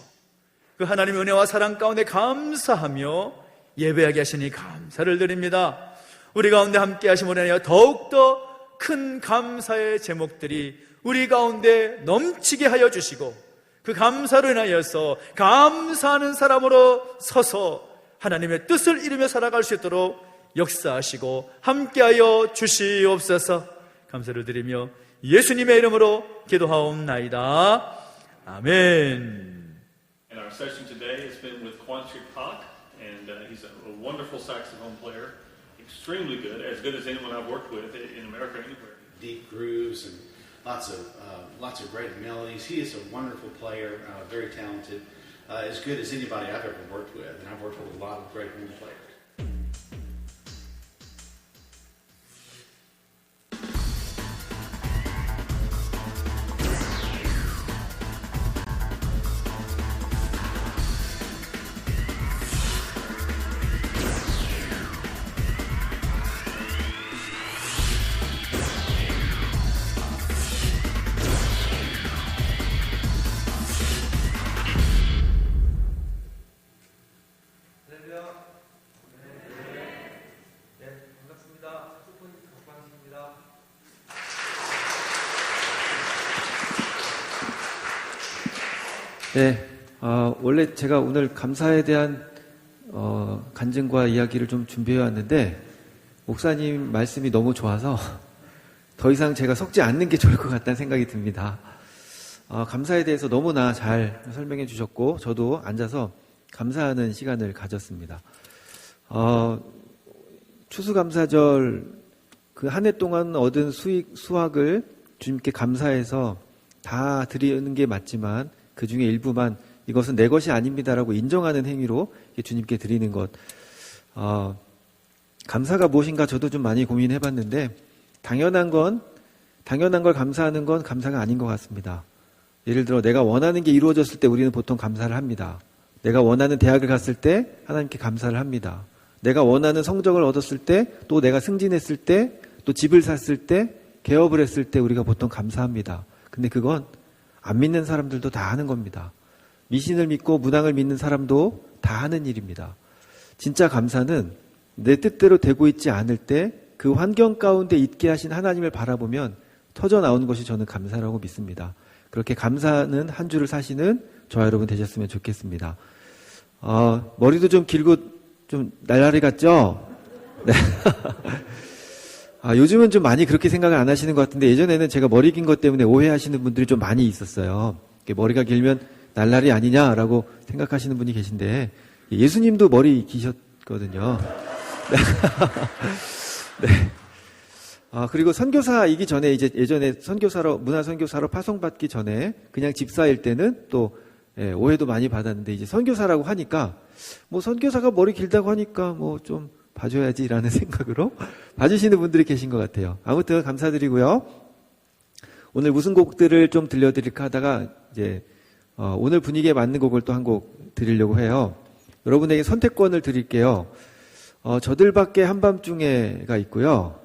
[SPEAKER 3] 그 하나님의 은혜와 사랑 가운데 감사하며 예배하게 하시니 감사를 드립니다. 우리 가운데 함께 하심으로 인하여 더욱더 큰 감사의 제목들이 우리 가운데 넘치게 하여 주시고 그 감사로 인하여서 감사하는 사람으로 서서 하나님의 뜻을 이루며 살아갈 수 있도록 역사하시고 함께하여 주시옵소서. 감사를 드리며 예수님의 이름으로 기도하옵나이다. 아멘.
[SPEAKER 4] And our session today has been with Kwanchi Pak, and he's a wonderful saxophone player, extremely good as anyone I've worked with in America anywhere.
[SPEAKER 5] Deep grooves and lots of great melodies. He is a wonderful player, very talented, as good as anybody I've ever worked with, and I've worked with a lot of great horn players.
[SPEAKER 6] 네, 원래 제가 오늘 감사에 대한 간증과 이야기를 좀 준비해 왔는데 목사님 말씀이 너무 좋아서 더 이상 제가 섞지 않는 게 좋을 것 같다는 생각이 듭니다. 감사에 대해서 너무나 잘 설명해 주셨고 저도 앉아서 감사하는 시간을 가졌습니다. 추수감사절 그 한 해 동안 얻은 수확을 주님께 감사해서 다 드리는 게 맞지만 그 중에 일부만 이것은 내 것이 아닙니다라고 인정하는 행위로 주님께 드리는 것. 감사가 무엇인가 저도 좀 많이 고민해 봤는데 당연한 걸 감사하는 건 감사가 아닌 것 같습니다. 예를 들어 내가 원하는 게 이루어졌을 때 우리는 보통 감사를 합니다. 내가 원하는 대학을 갔을 때 하나님께 감사를 합니다. 내가 원하는 성적을 얻었을 때, 또 내가 승진했을 때, 또 집을 샀을 때, 개업을 했을 때 우리가 보통 감사합니다. 근데 그건 안 믿는 사람들도 다 하는 겁니다. 미신을 믿고 문항을 믿는 사람도 다 하는 일입니다. 진짜 감사는 내 뜻대로 되고 있지 않을 때 그 환경 가운데 있게 하신 하나님을 바라보면 터져 나오는 것이 저는 감사라고 믿습니다. 그렇게 감사하는 한 주를 사시는 저와 여러분 되셨으면 좋겠습니다. 머리도 좀 길고 좀 날라리 같죠? 네. 요즘은 좀 많이 그렇게 생각을 안 하시는 것 같은데 예전에는 제가 머리 긴 것 때문에 오해하시는 분들이 좀 많이 있었어요. 머리가 길면 날라리 아니냐라고 생각하시는 분이 계신데 예수님도 머리 기셨거든요. 네. 그리고 선교사이기 전에 이제 예전에 문화선교사로 파송받기 전에 그냥 집사일 때는 또 오해도 많이 받았는데 이제 선교사라고 하니까 뭐 선교사가 머리 길다고 하니까 뭐 좀 봐줘야지라는 생각으로 봐주시는 분들이 계신 것 같아요. 아무튼 감사드리고요. 오늘 무슨 곡들을 좀 들려드릴까 하다가 이제 오늘 분위기에 맞는 곡을 또 한 곡 드리려고 해요. 여러분에게 선택권을 드릴게요. 저들밖에 한밤중에가 있고요.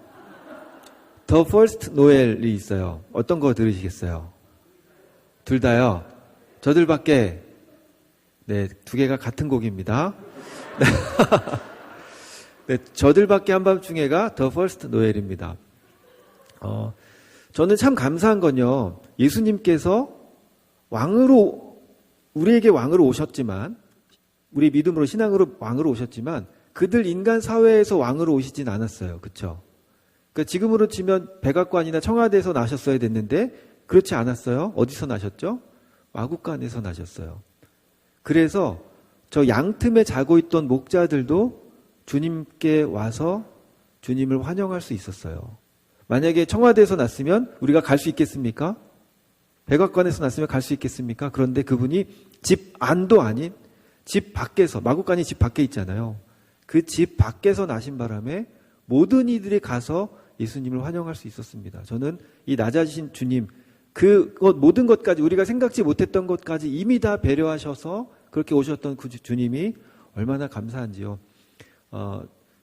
[SPEAKER 6] The First Noel이 있어요. 어떤 거 들으시겠어요? 둘 다요. 저들밖에 네, 두 개가 같은 곡입니다. 네, 저들밖에 한밤중에가 The First Noel입니다. 저는 참 감사한 건요. 예수님께서 우리에게 왕으로 오셨지만 우리 믿음으로 신앙으로 왕으로 오셨지만 그들 인간 사회에서 왕으로 오시진 않았어요. 그렇죠? 그러니까 지금으로 치면 백악관이나 청와대에서 나셨어야 됐는데 그렇지 않았어요. 어디서 나셨죠? 마구간에서 나셨어요. 그래서 저 양틈에 자고 있던 목자들도 주님께 와서 주님을 환영할 수 있었어요. 만약에 청와대에서 났으면 우리가 갈 수 있겠습니까? 백악관에서 났으면 갈 수 있겠습니까? 그런데 그분이 집 안도 아닌 집 밖에서, 마구간이 집 밖에 있잖아요. 그 집 밖에서 나신 바람에 모든 이들이 가서 예수님을 환영할 수 있었습니다. 저는 이 낮아지신 주님, 모든 것까지 우리가 생각지 못했던 것까지 이미 다 배려하셔서 그렇게 오셨던 그 주님이 얼마나 감사한지요.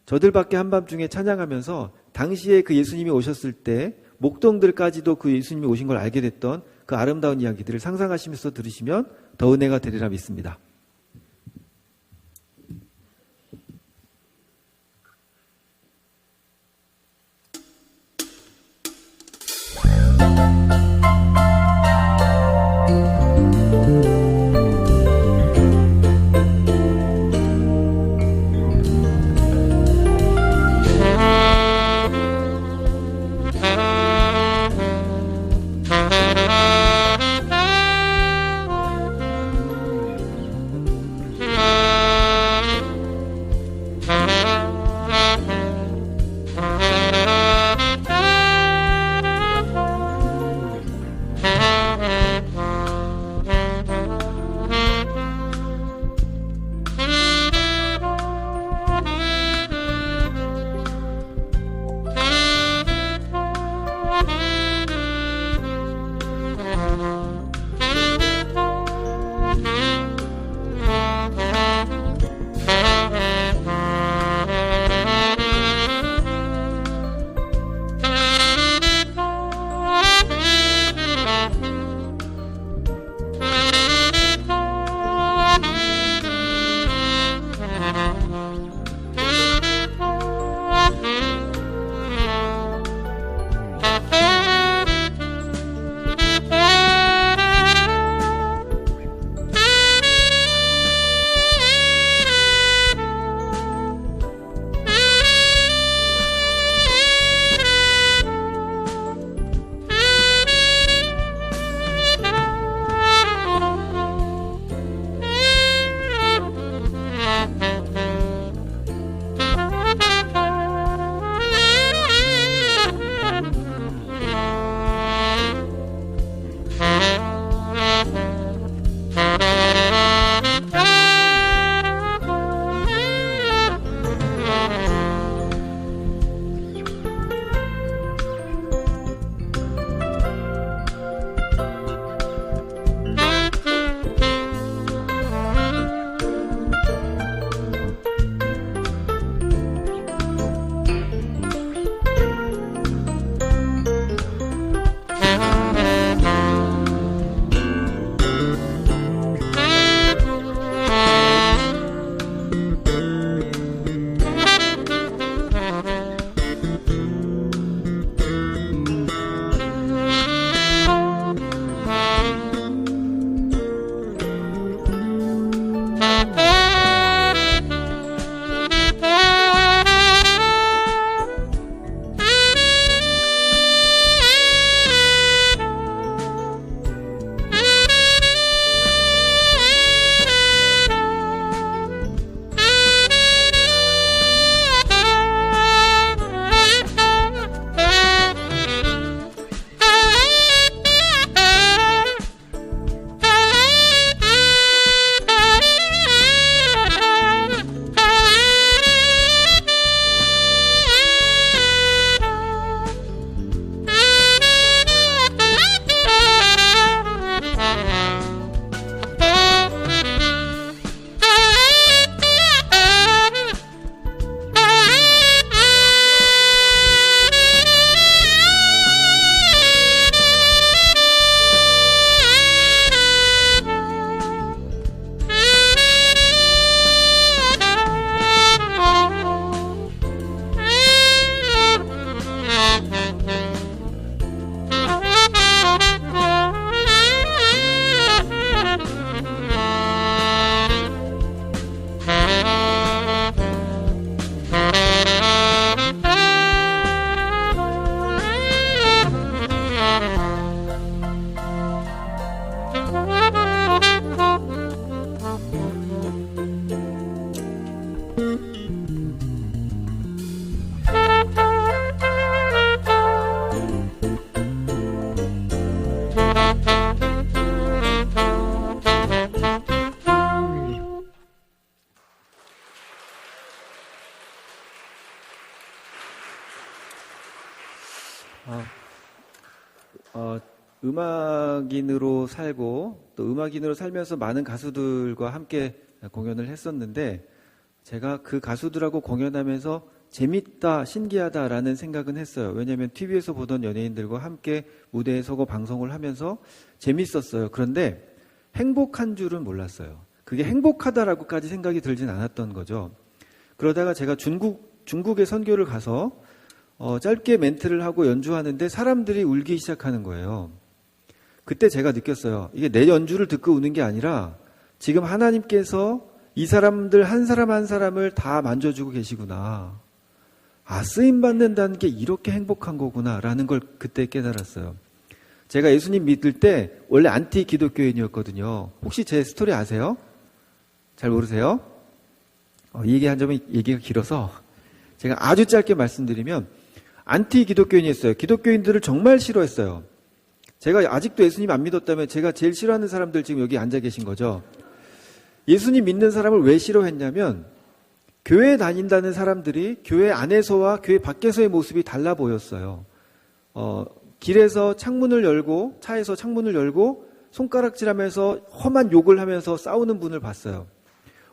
[SPEAKER 6] 저들밖에 한밤중에 찬양하면서 당시에 그 예수님이 오셨을 때 목동들까지도 그 예수님이 오신 걸 알게 됐던 그 아름다운 이야기들을 상상하시면서 들으시면 더 은혜가 되리라 믿습니다. 음악인으로 살고 또 음악인으로 살면서 많은 가수들과 함께 공연을 했었는데 제가 그 가수들하고 공연하면서 재밌다, 신기하다라는 생각은 했어요. 왜냐하면 TV에서 보던 연예인들과 함께 무대에 서고 방송을 하면서 재밌었어요. 그런데 행복한 줄은 몰랐어요. 그게 행복하다라고까지 생각이 들진 않았던 거죠. 그러다가 제가 중국에 선교를 가서 짧게 멘트를 하고 연주하는데 사람들이 울기 시작하는 거예요. 그때 제가 느꼈어요. 이게 내 연주를 듣고 우는 게 아니라 지금 하나님께서 이 사람들 한 사람 한 사람을 다 만져주고 계시구나. 쓰임받는다는 게 이렇게 행복한 거구나 라는 걸 그때 깨달았어요. 제가 예수님 믿을 때 원래 안티 기독교인이었거든요. 혹시 제 스토리 아세요? 잘 모르세요? 이 얘기 한 점은 얘기가 길어서 제가 아주 짧게 말씀드리면 안티 기독교인이었어요. 기독교인들을 정말 싫어했어요. 제가 아직도 예수님 안 믿었다면 제가 제일 싫어하는 사람들 지금 여기 앉아 계신 거죠. 예수님 믿는 사람을 왜 싫어했냐면 교회 다닌다는 사람들이 교회 안에서와 교회 밖에서의 모습이 달라 보였어요. 길에서 창문을 열고 차에서 창문을 열고 손가락질하면서 험한 욕을 하면서 싸우는 분을 봤어요.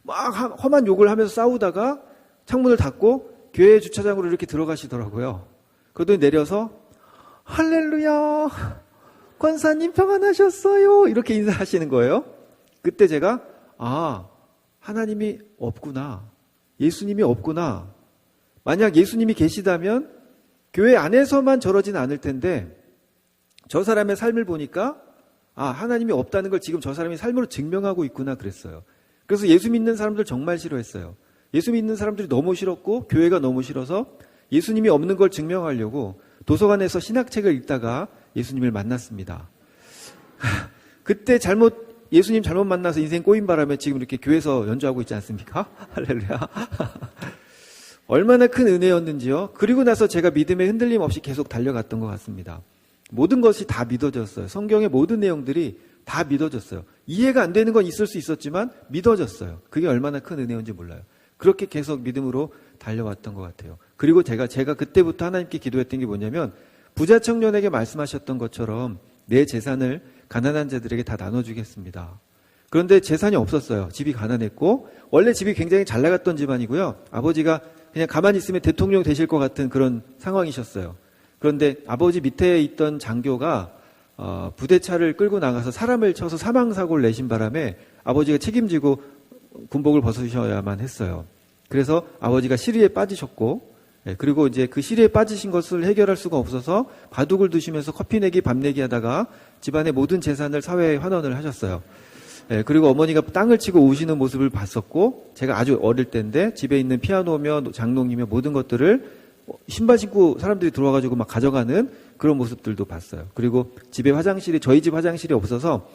[SPEAKER 6] 막 험한 욕을 하면서 싸우다가 창문을 닫고 교회 주차장으로 이렇게 들어가시더라고요. 그러더니 내려서 할렐루야 권사님 평안하셨어요 이렇게 인사하시는 거예요. 그때 제가 하나님이 없구나. 예수님이 없구나. 만약 예수님이 계시다면 교회 안에서만 저러진 않을 텐데 저 사람의 삶을 보니까 하나님이 없다는 걸 지금 저 사람이 삶으로 증명하고 있구나 그랬어요. 그래서 예수 믿는 사람들 정말 싫어했어요. 예수 믿는 사람들이 너무 싫었고 교회가 너무 싫어서 예수님이 없는 걸 증명하려고 도서관에서 신학책을 읽다가 예수님을 만났습니다. 그때 예수님 잘못 만나서 인생 꼬인 바람에 지금 이렇게 교회에서 연주하고 있지 않습니까? 할렐루야. 얼마나 큰 은혜였는지요. 그리고 나서 제가 믿음에 흔들림 없이 계속 달려갔던 것 같습니다. 모든 것이 다 믿어졌어요. 성경의 모든 내용들이 다 믿어졌어요. 이해가 안 되는 건 있을 수 있었지만 믿어졌어요. 그게 얼마나 큰 은혜인지 몰라요. 그렇게 계속 믿음으로 달려왔던 것 같아요. 그리고 제가 그때부터 하나님께 기도했던 게 뭐냐면 부자 청년에게 말씀하셨던 것처럼 내 재산을 가난한 자들에게 다 나눠주겠습니다. 그런데 재산이 없었어요. 집이 가난했고 원래 집이 굉장히 잘 나갔던 집안이고요. 아버지가 그냥 가만히 있으면 대통령 되실 것 같은 그런 상황이셨어요. 그런데 아버지 밑에 있던 장교가 부대차를 끌고 나가서 사람을 쳐서 사망사고를 내신 바람에 아버지가 책임지고 군복을 벗으셔야만 했어요. 그래서 아버지가 시리에 빠지셨고 그리고 이제 그 시리에 빠지신 것을 해결할 수가 없어서 바둑을 두시면서 커피 내기 밥 내기 하다가 집안의 모든 재산을 사회에 환원을 하셨어요. 그리고 어머니가 땅을 치고 우시는 모습을 봤었고 제가 아주 어릴 때인데 집에 있는 피아노며 장롱이며 모든 것들을 신발 신고 사람들이 들어와가지고 막 가져가는 그런 모습들도 봤어요. 그리고 집에 저희 집 화장실이 없어서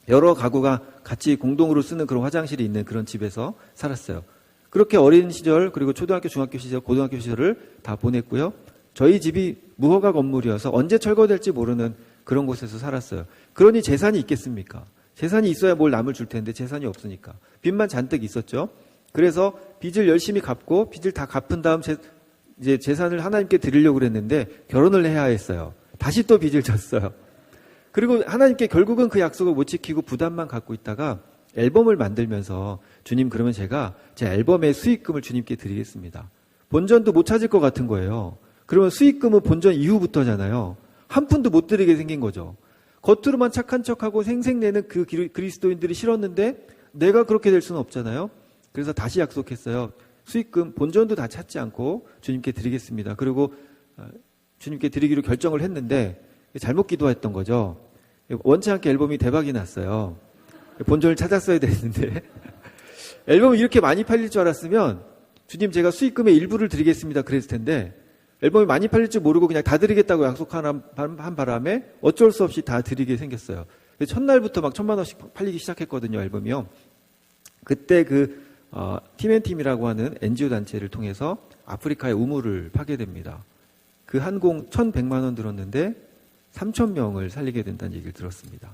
[SPEAKER 6] 여러 가구가 같이 공동으로 쓰는 그런 화장실이 있는 그런 집에서 살았어요. 그렇게 어린 시절 그리고 초등학교, 중학교 시절, 고등학교 시절을 다 보냈고요. 저희 집이 무허가 건물이어서 언제 철거될지 모르는 그런 곳에서 살았어요. 그러니 재산이 있겠습니까? 재산이 있어야 뭘 남을 줄 텐데 재산이 없으니까. 빚만 잔뜩 있었죠. 그래서 빚을 열심히 갚고 빚을 다 갚은 다음 이제 재산을 하나님께 드리려고 그랬는데 결혼을 해야 했어요. 다시 또 빚을 졌어요. 그리고 하나님께 결국은 그 약속을 못 지키고 부담만 갖고 있다가 앨범을 만들면서 주님 그러면 제가 제 앨범의 수익금을 주님께 드리겠습니다. 본전도 못 찾을 것 같은 거예요. 그러면 수익금은 본전 이후부터잖아요. 한 푼도 못 드리게 생긴 거죠. 겉으로만 착한 척하고 생색내는 그 그리스도인들이 싫었는데 내가 그렇게 될 수는 없잖아요. 그래서 다시 약속했어요. 수익금 본전도 다 찾지 않고 주님께 드리겠습니다. 그리고 주님께 드리기로 결정을 했는데 잘못 기도했던 거죠. 원치 않게 앨범이 대박이 났어요. 본전을 찾았어야 되는데 앨범이 이렇게 많이 팔릴 줄 알았으면 주님 제가 수익금의 일부를 드리겠습니다 그랬을 텐데 앨범이 많이 팔릴 줄 모르고 그냥 다 드리겠다고 약속한 바람에 어쩔 수 없이 다 드리게 생겼어요. 첫날부터 막 1,000만 원씩 팔리기 시작했거든요. 앨범이요. 그때 팀앤팀이라고 하는 NGO 단체를 통해서 아프리카의 우물을 파게 됩니다. 그 한 공 1,100만 원 들었는데 3,000명을 살리게 된다는 얘기를 들었습니다.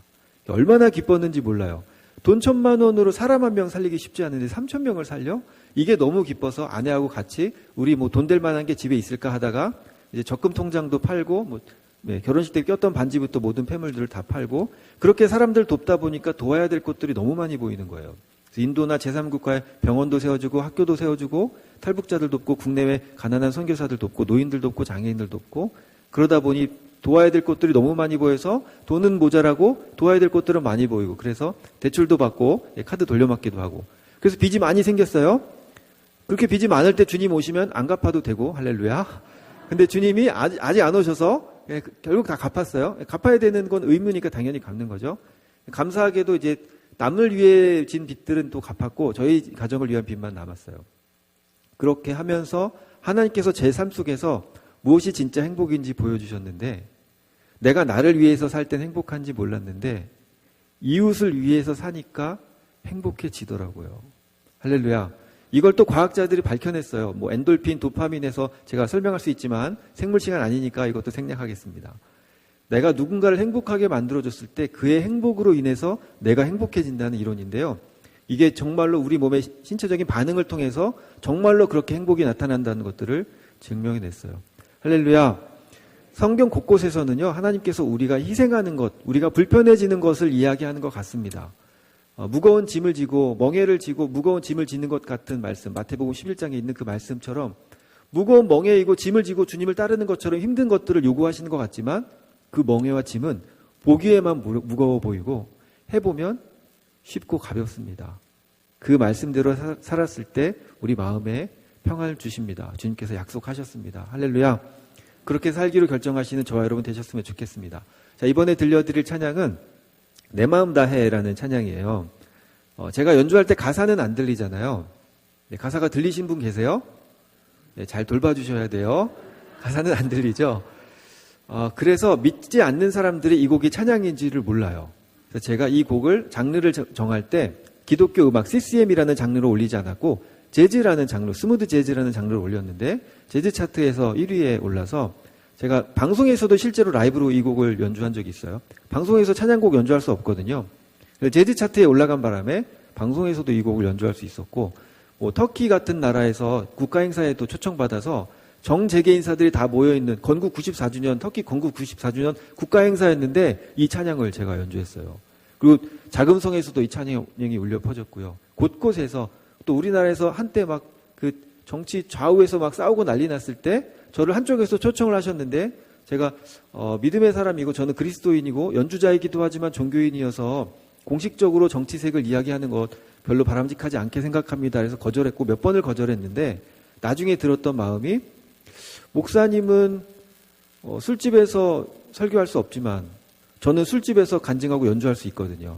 [SPEAKER 6] 얼마나 기뻤는지 몰라요. 돈 1,000만 원으로 사람 한 명 살리기 쉽지 않은데 3,000명을 살려? 이게 너무 기뻐서 아내하고 같이 우리 돈 될 만한 게 집에 있을까 하다가 이제 적금 통장도 팔고 뭐 결혼식 때 꼈던 반지부터 모든 폐물들을 다 팔고 그렇게 사람들 돕다 보니까 도와야 될 것들이 너무 많이 보이는 거예요. 그래서 인도나 제3국가에 병원도 세워주고 학교도 세워주고 탈북자들 돕고 국내외 가난한 선교사들 돕고 노인들 돕고 장애인들 돕고 그러다 보니 도와야 될 것들이 너무 많이 보여서 돈은 모자라고 도와야 될 것들은 많이 보이고 그래서 대출도 받고 카드 돌려막기도 하고 그래서 빚이 많이 생겼어요. 그렇게 빚이 많을 때 주님 오시면 안 갚아도 되고 할렐루야. 근데 주님이 아직 안 오셔서 결국 다 갚았어요. 갚아야 되는 건 의무니까 당연히 갚는 거죠. 감사하게도 이제 남을 위해 진 빚들은 또 갚았고 저희 가정을 위한 빚만 남았어요. 그렇게 하면서 하나님께서 제 삶 속에서 무엇이 진짜 행복인지 보여주셨는데 내가 나를 위해서 살 땐 행복한지 몰랐는데 이웃을 위해서 사니까 행복해지더라고요. 할렐루야. 이걸 또 과학자들이 밝혀냈어요. 뭐 엔돌핀, 도파민에서 제가 설명할 수 있지만 생물 시간 아니니까 이것도 생략하겠습니다. 내가 누군가를 행복하게 만들어줬을 때 그의 행복으로 인해서 내가 행복해진다는 이론인데요. 이게 정말로 우리 몸의 신체적인 반응을 통해서 정말로 그렇게 행복이 나타난다는 것들을 증명해냈어요. 할렐루야. 성경 곳곳에서는요, 하나님께서 우리가 희생하는 것, 우리가 불편해지는 것을 이야기하는 것 같습니다. 무거운 짐을 지고 멍에를 지고 무거운 짐을 지는 것 같은 말씀, 마태복음 11장에 있는 그 말씀처럼 무거운 멍에이고 짐을 지고 주님을 따르는 것처럼 힘든 것들을 요구하시는 것 같지만 그 멍에와 짐은 보기에만 무거워 보이고 해보면 쉽고 가볍습니다. 그 말씀대로 살았을 때 우리 마음에 평안을 주십니다. 주님께서 약속하셨습니다. 할렐루야. 그렇게 살기로 결정하시는 저와 여러분 되셨으면 좋겠습니다. 자, 이번에 들려드릴 찬양은 내 마음 다해라는 찬양이에요. 제가 연주할 때 가사는 안 들리잖아요. 네, 가사가 들리신 분 계세요? 네, 잘 돌봐주셔야 돼요. 가사는 안 들리죠? 그래서 믿지 않는 사람들이 이 곡이 찬양인지를 몰라요. 그래서 제가 이 곡을 장르를 정할 때 기독교 음악 CCM이라는 장르로 올리지 않았고 재즈라는 장르, 스무드 재즈라는 장르를 올렸는데 재즈 차트에서 1위에 올라서 제가 방송에서도 실제로 라이브로 이 곡을 연주한 적이 있어요. 방송에서 찬양곡 연주할 수 없거든요. 재즈 차트에 올라간 바람에 방송에서도 이 곡을 연주할 수 있었고 뭐 터키 같은 나라에서 국가 행사에도 초청받아서 정재계 인사들이 다 모여있는 건국 94주년 터키 건국 94주년 국가 행사였는데 이 찬양을 제가 연주했어요. 그리고 자금성에서도 이 찬양이 울려 퍼졌고요. 곳곳에서 또 우리나라에서 한때 막 그 정치 좌우에서 막 싸우고 난리 났을 때 저를 한쪽에서 초청을 하셨는데 제가 믿음의 사람이고 저는 그리스도인이고 연주자이기도 하지만 종교인이어서 공식적으로 정치색을 이야기하는 것 별로 바람직하지 않게 생각합니다. 그래서 거절했고 몇 번을 거절했는데 나중에 들었던 마음이 목사님은 술집에서 설교할 수 없지만 저는 술집에서 간증하고 연주할 수 있거든요.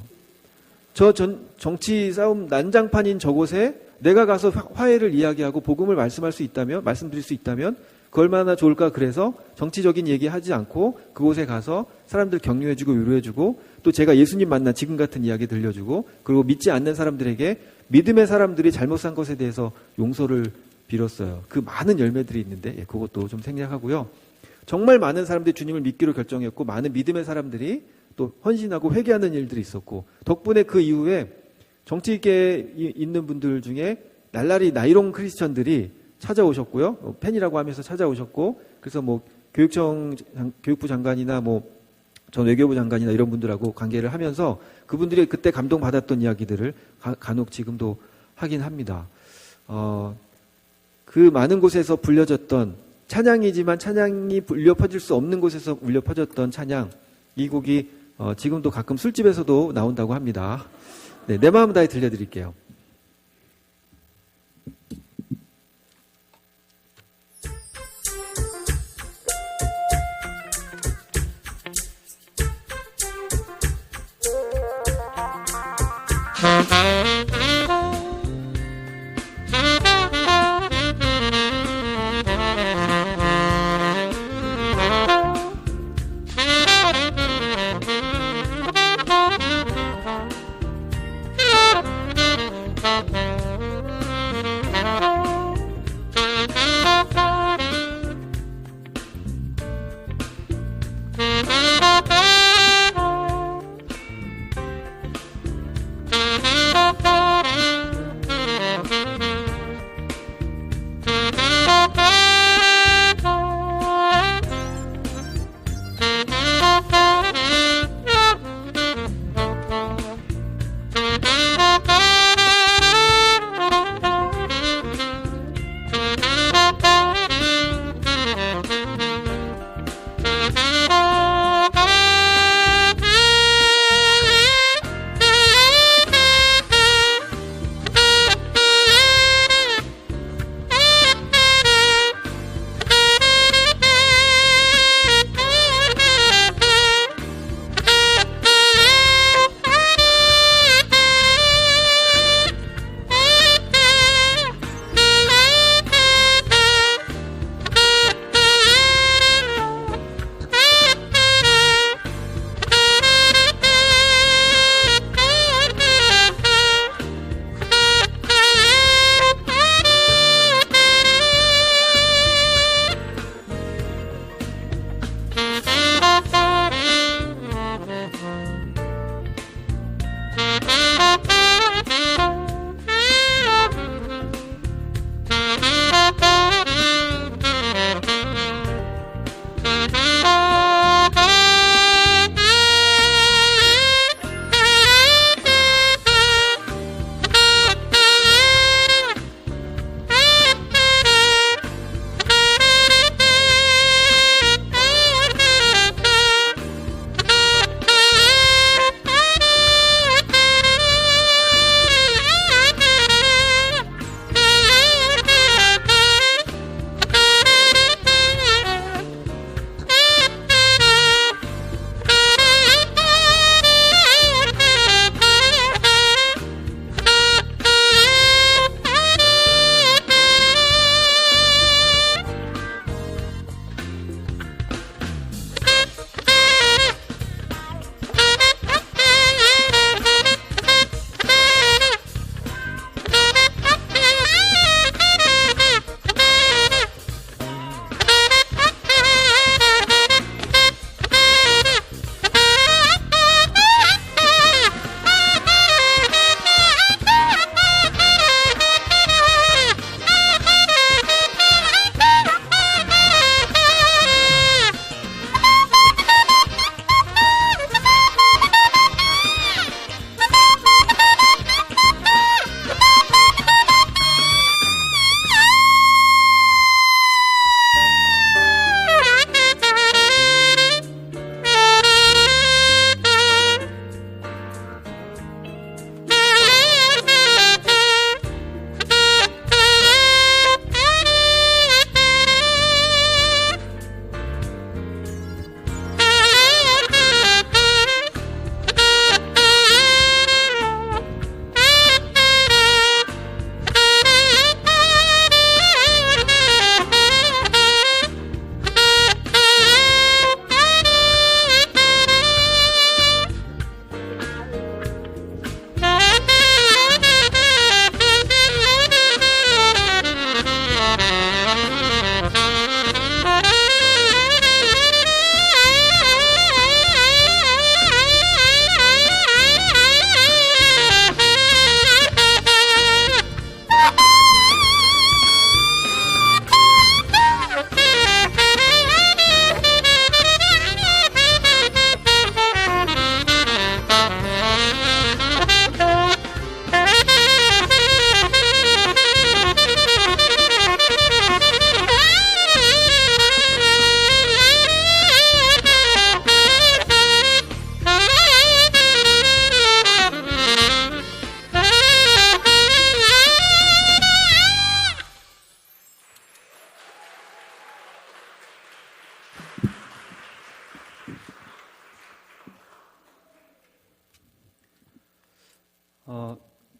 [SPEAKER 6] 정치 싸움 난장판인 저곳에 내가 가서 화해를 이야기하고 복음을 말씀드릴 수 있다면 그 얼마나 좋을까. 그래서 정치적인 얘기하지 않고 그곳에 가서 사람들 격려해주고 위로해주고 또 제가 예수님 만난 지금 같은 이야기 들려주고 그리고 믿지 않는 사람들에게 믿음의 사람들이 잘못 산 것에 대해서 용서를 빌었어요. 그 많은 열매들이 있는데 그것도 좀 생략하고요. 정말 많은 사람들이 주님을 믿기로 결정했고 많은 믿음의 사람들이 또 헌신하고 회개하는 일들이 있었고 덕분에 그 이후에 정치계에 있는 분들 중에 날라리 나이롱 크리스천들이 찾아오셨고요. 팬이라고 하면서 찾아오셨고 그래서 뭐 교육부 장관이나 뭐 전 외교부 장관이나 이런 분들하고 관계를 하면서 그분들이 그때 감동받았던 이야기들을 간혹 지금도 하긴 합니다. 그 많은 곳에서 불려졌던 찬양이지만 찬양이 울려 퍼질 수 없는 곳에서 울려 퍼졌던 찬양 이 곡이 지금도 가끔 술집에서도 나온다고 합니다. 네, 내 마음 다해 들려드릴게요.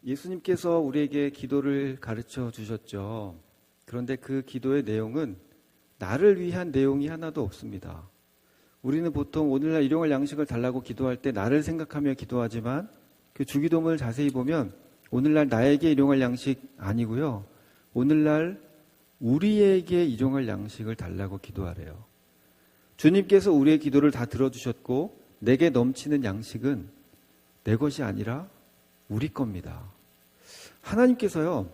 [SPEAKER 6] 예수님께서 우리에게 기도를 가르쳐 주셨죠. 그런데 그 기도의 내용은 나를 위한 내용이 하나도 없습니다. 우리는 보통 오늘날 일용할 양식을 달라고 기도할 때 나를 생각하며 기도하지만 그 주기도문을 자세히 보면 오늘날 나에게 일용할 양식 아니고요. 오늘날 우리에게 일용할 양식을 달라고 기도하래요. 주님께서 우리의 기도를 다 들어주셨고 내게 넘치는 양식은 내 것이 아니라 우리 겁니다. 하나님께서요.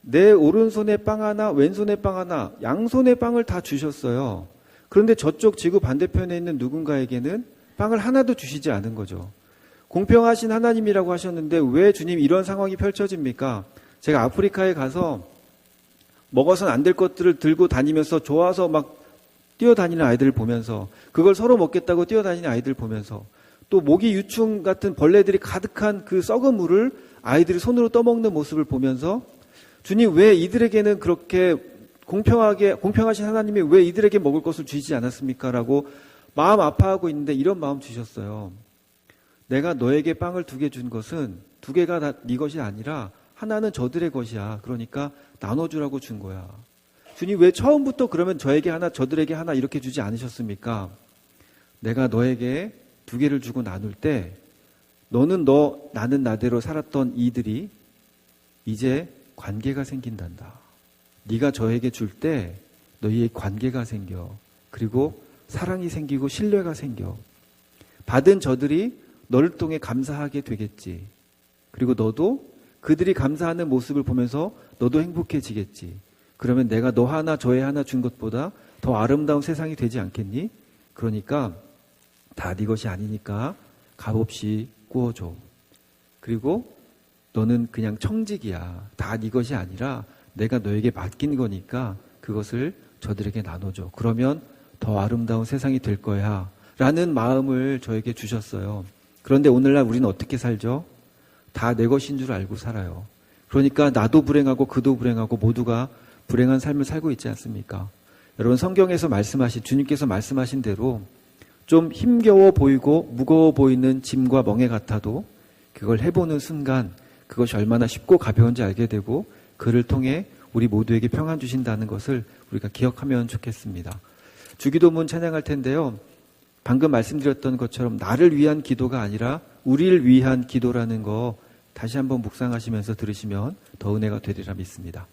[SPEAKER 6] 내 오른손에 빵 하나, 왼손에 빵 하나, 양손에 빵을 다 주셨어요. 그런데 저쪽 지구 반대편에 있는 누군가에게는 빵을 하나도 주시지 않은 거죠. 공평하신 하나님이라고 하셨는데 왜 주님 이런 상황이 펼쳐집니까? 제가 아프리카에 가서 먹어서는 안 될 것들을 들고 다니면서 좋아서 막 뛰어다니는 아이들을 보면서 그걸 서로 먹겠다고 뛰어다니는 아이들을 보면서 또 모기 유충 같은 벌레들이 가득한 그 썩은 물을 아이들이 손으로 떠먹는 모습을 보면서 주님 왜 이들에게는 그렇게 공평하신 하나님이 왜 이들에게 먹을 것을 주시지 않았습니까? 라고 마음 아파하고 있는데 이런 마음 주셨어요. 내가 너에게 빵을 2개 준 것은 2개가 다 네 것이 아니라 하나는 저들의 것이야. 그러니까 나눠주라고 준 거야. 주님 왜 처음부터 그러면 저에게 하나 저들에게 하나 이렇게 주지 않으셨습니까? 내가 너에게 2개를 주고 나눌 때 너는 너 나는 나대로 살았던 이들이 이제 관계가 생긴단다. 네가 저에게 줄 때 너희의 관계가 생겨. 그리고 사랑이 생기고 신뢰가 생겨. 받은 저들이 너를 통해 감사하게 되겠지. 그리고 너도 그들이 감사하는 모습을 보면서 너도 행복해지겠지. 그러면 내가 너 하나 저애 하나 준 것보다 더 아름다운 세상이 되지 않겠니? 그러니까 다 네 것이 아니니까 값없이 구워줘. 그리고 너는 그냥 청직이야. 다 네 것이 아니라 내가 너에게 맡긴 거니까 그것을 저들에게 나눠줘. 그러면 더 아름다운 세상이 될 거야. 라는 마음을 저에게 주셨어요. 그런데 오늘날 우리는 어떻게 살죠? 다 내 것인 줄 알고 살아요. 그러니까 나도 불행하고 그도 불행하고 모두가 불행한 삶을 살고 있지 않습니까? 여러분 성경에서 주님께서 말씀하신 대로 좀 힘겨워 보이고 무거워 보이는 짐과 멍에 같아도 그걸 해보는 순간 그것이 얼마나 쉽고 가벼운지 알게 되고 그를 통해 우리 모두에게 평안 주신다는 것을 우리가 기억하면 좋겠습니다. 주기도문 찬양할 텐데요. 방금 말씀드렸던 것처럼 나를 위한 기도가 아니라 우리를 위한 기도라는 거 다시 한번 묵상하시면서 들으시면 더 은혜가 되리라 믿습니다.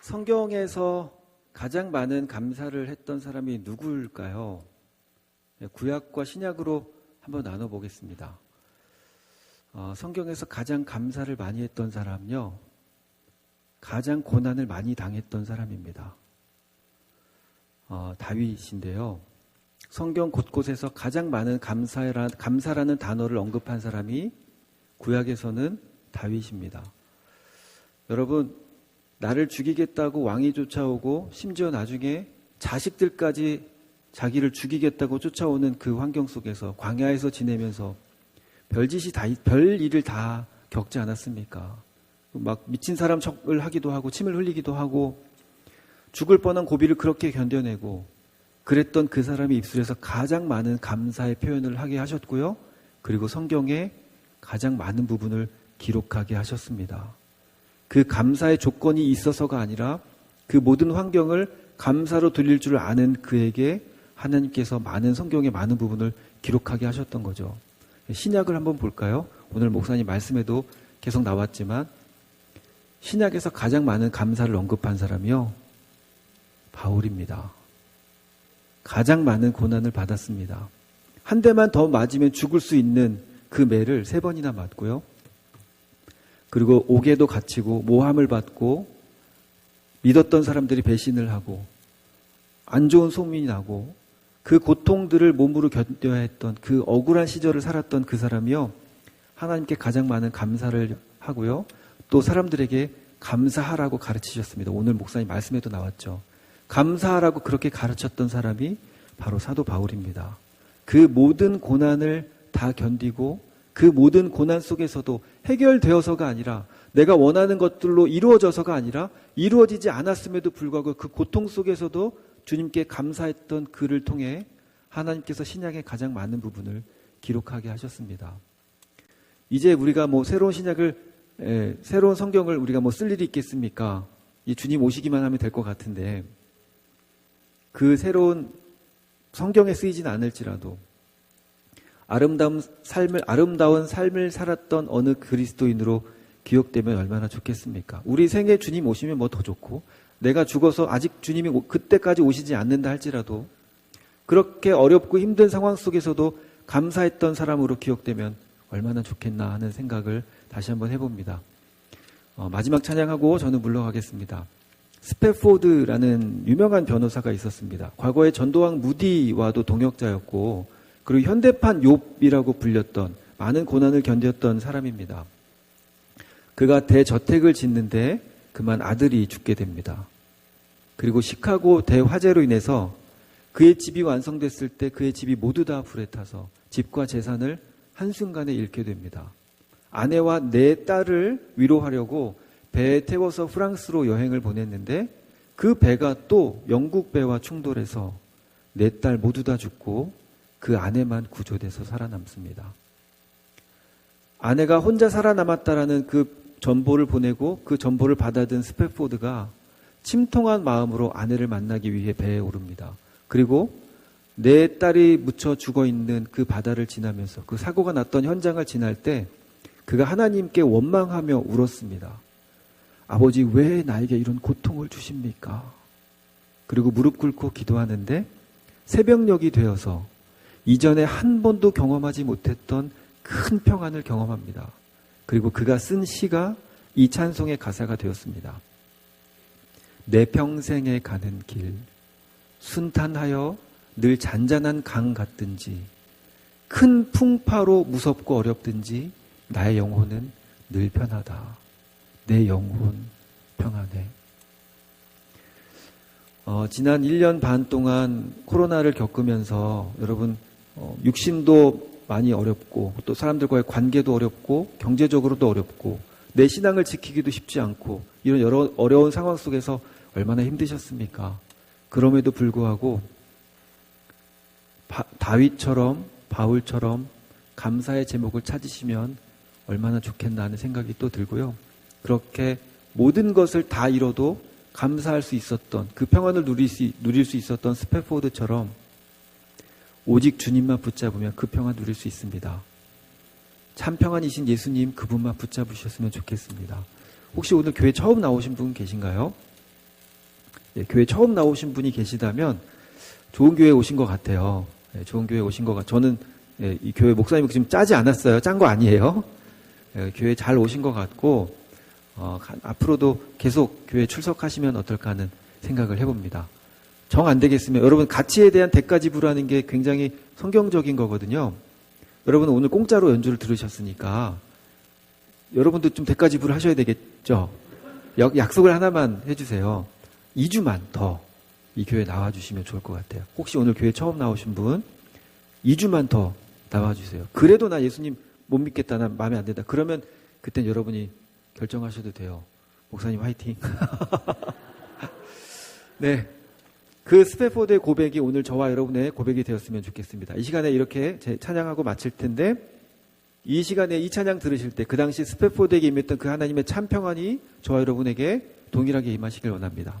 [SPEAKER 6] 성경에서 가장 많은 감사를 했던 사람이 누구일까요? 구약과 신약으로 한번 나눠보겠습니다. 성경에서 가장 감사를 많이 했던 사람은요, 가장 고난을 많이 당했던 사람입니다. 다윗인데요. 성경 곳곳에서 가장 많은 감사라는 단어를 언급한 사람이 구약에서는 다윗입니다. 여러분, 나를 죽이겠다고 왕이 쫓아오고 심지어 나중에 자식들까지 자기를 죽이겠다고 쫓아오는 그 환경 속에서 광야에서 지내면서 별일을 다 겪지 않았습니까? 막 미친 사람 척을 하기도 하고 침을 흘리기도 하고 죽을 뻔한 고비를 그렇게 견뎌내고 그랬던 그 사람의 입술에서 가장 많은 감사의 표현을 하게 하셨고요. 그리고 성경에 가장 많은 부분을 기록하게 하셨습니다. 그 감사의 조건이 있어서가 아니라 그 모든 환경을 감사로 돌릴 줄 아는 그에게 하나님께서 성경의 많은 부분을 기록하게 하셨던 거죠. 신약을 한번 볼까요? 오늘 목사님 말씀에도 계속 나왔지만 신약에서 가장 많은 감사를 언급한 사람이요, 바울입니다. 가장 많은 고난을 받았습니다. 한 대만 더 맞으면 죽을 수 있는 그 매를 3번이나 맞고요. 그리고 옥에도 갇히고 모함을 받고 믿었던 사람들이 배신을 하고 안 좋은 소문이 나고 그 고통들을 몸으로 견뎌야 했던 그 억울한 시절을 살았던 그 사람이요, 하나님께 가장 많은 감사를 하고요, 또 사람들에게 감사하라고 가르치셨습니다. 오늘 목사님 말씀에도 나왔죠. 감사하라고 그렇게 가르쳤던 사람이 바로 사도 바울입니다. 그 모든 고난을 다 견디고 그 모든 고난 속에서도 해결되어서가 아니라 내가 원하는 것들로 이루어져서가 아니라 이루어지지 않았음에도 불구하고 그 고통 속에서도 주님께 감사했던 그를 통해 하나님께서 신약의 가장 많은 부분을 기록하게 하셨습니다. 이제 우리가 새로운 새로운 성경을 우리가 쓸 일이 있겠습니까? 이 주님 오시기만 하면 될 것 같은데 그 새로운 성경에 쓰이진 않을지라도 아름다운 삶을 살았던 어느 그리스도인으로 기억되면 얼마나 좋겠습니까? 우리 생에 주님 오시면 더 좋고, 내가 죽어서 아직 주님이 그때까지 오시지 않는다 할지라도 그렇게 어렵고 힘든 상황 속에서도 감사했던 사람으로 기억되면 얼마나 좋겠나 하는 생각을 다시 한번 해봅니다. 마지막 찬양하고 저는 물러가겠습니다. 스패포드라는 유명한 변호사가 있었습니다. 과거에 전도왕 무디와도 동역자였고, 그리고 현대판 욥이라고 불렸던, 많은 고난을 견뎠던 사람입니다. 그가 대저택을 짓는데 그만 아들이 죽게 됩니다. 그리고 시카고 대화재로 인해서 그의 집이 완성됐을 때 그의 집이 모두 다 불에 타서 집과 재산을 한순간에 잃게 됩니다. 아내와 4딸을 위로하려고 배에 태워서 프랑스로 여행을 보냈는데 그 배가 또 영국 배와 충돌해서 4딸 모두 다 죽고 그 아내만 구조돼서 살아남습니다. 아내가 혼자 살아남았다라는 그 전보를 보내고 그 전보를 받아든 스패포드가 침통한 마음으로 아내를 만나기 위해 배에 오릅니다. 그리고 4딸이 묻혀 죽어있는 그 바다를 지나면서 그 사고가 났던 현장을 지날 때 그가 하나님께 원망하며 울었습니다. 아버지, 왜 나에게 이런 고통을 주십니까? 그리고 무릎 꿇고 기도하는데 새벽녘이 되어서 이전에 한 번도 경험하지 못했던 큰 평안을 경험합니다. 그리고 그가 쓴 시가 이 찬송의 가사가 되었습니다. 내 평생에 가는 길 순탄하여 늘 잔잔한 강 같든지 큰 풍파로 무섭고 어렵든지 나의 영혼은 늘 편하다. 내 영혼 평안해. 지난 1년 반 동안 코로나를 겪으면서 여러분 육신도 많이 어렵고 또 사람들과의 관계도 어렵고 경제적으로도 어렵고 내 신앙을 지키기도 쉽지 않고 이런 여러 어려운 상황 속에서 얼마나 힘드셨습니까? 그럼에도 불구하고 다윗처럼 바울처럼 감사의 제목을 찾으시면 얼마나 좋겠나 하는 생각이 또 들고요. 그렇게 모든 것을 다 잃어도 감사할 수 있었던 그 평안을 누릴 수 있었던 스패포드처럼 오직 주님만 붙잡으면 그 평안 누릴 수 있습니다. 참 평안이신 예수님 그분만 붙잡으셨으면 좋겠습니다. 혹시 오늘 교회 처음 나오신 분 계신가요? 예, 교회 처음 나오신 분이 계시다면 좋은 교회 오신 것 같아요. 예, 좋은 교회 오신 것 저는 예, 이 교회 목사님 지금 짜지 않았어요. 짠 거 아니에요. 예, 교회 잘 오신 것 같고 앞으로도 계속 교회 출석하시면 어떨까 하는 생각을 해봅니다. 정 안 되겠으면 여러분 가치에 대한 대가 지불하는 게 굉장히 성경적인 거거든요. 여러분 오늘 공짜로 연주를 들으셨으니까 여러분도 좀 대가 지불을 하셔야 되겠죠. 약속을 하나만 해주세요. 2주만 더 이 교회 나와주시면 좋을 것 같아요. 혹시 오늘 교회 처음 나오신 분 2주만 더 나와주세요. 그래도 나 예수님 못 믿겠다, 나 마음에 안 든다. 그러면 그땐 여러분이 결정하셔도 돼요. 목사님 화이팅. 네, 그 스패포드의 고백이 오늘 저와 여러분의 고백이 되었으면 좋겠습니다. 이 시간에 이렇게 제 찬양하고 마칠 텐데 이 시간에 이 찬양 들으실 때 그 당시 스패포드에게 임했던 그 하나님의 참 평안이 저와 여러분에게 동일하게 임하시길 원합니다.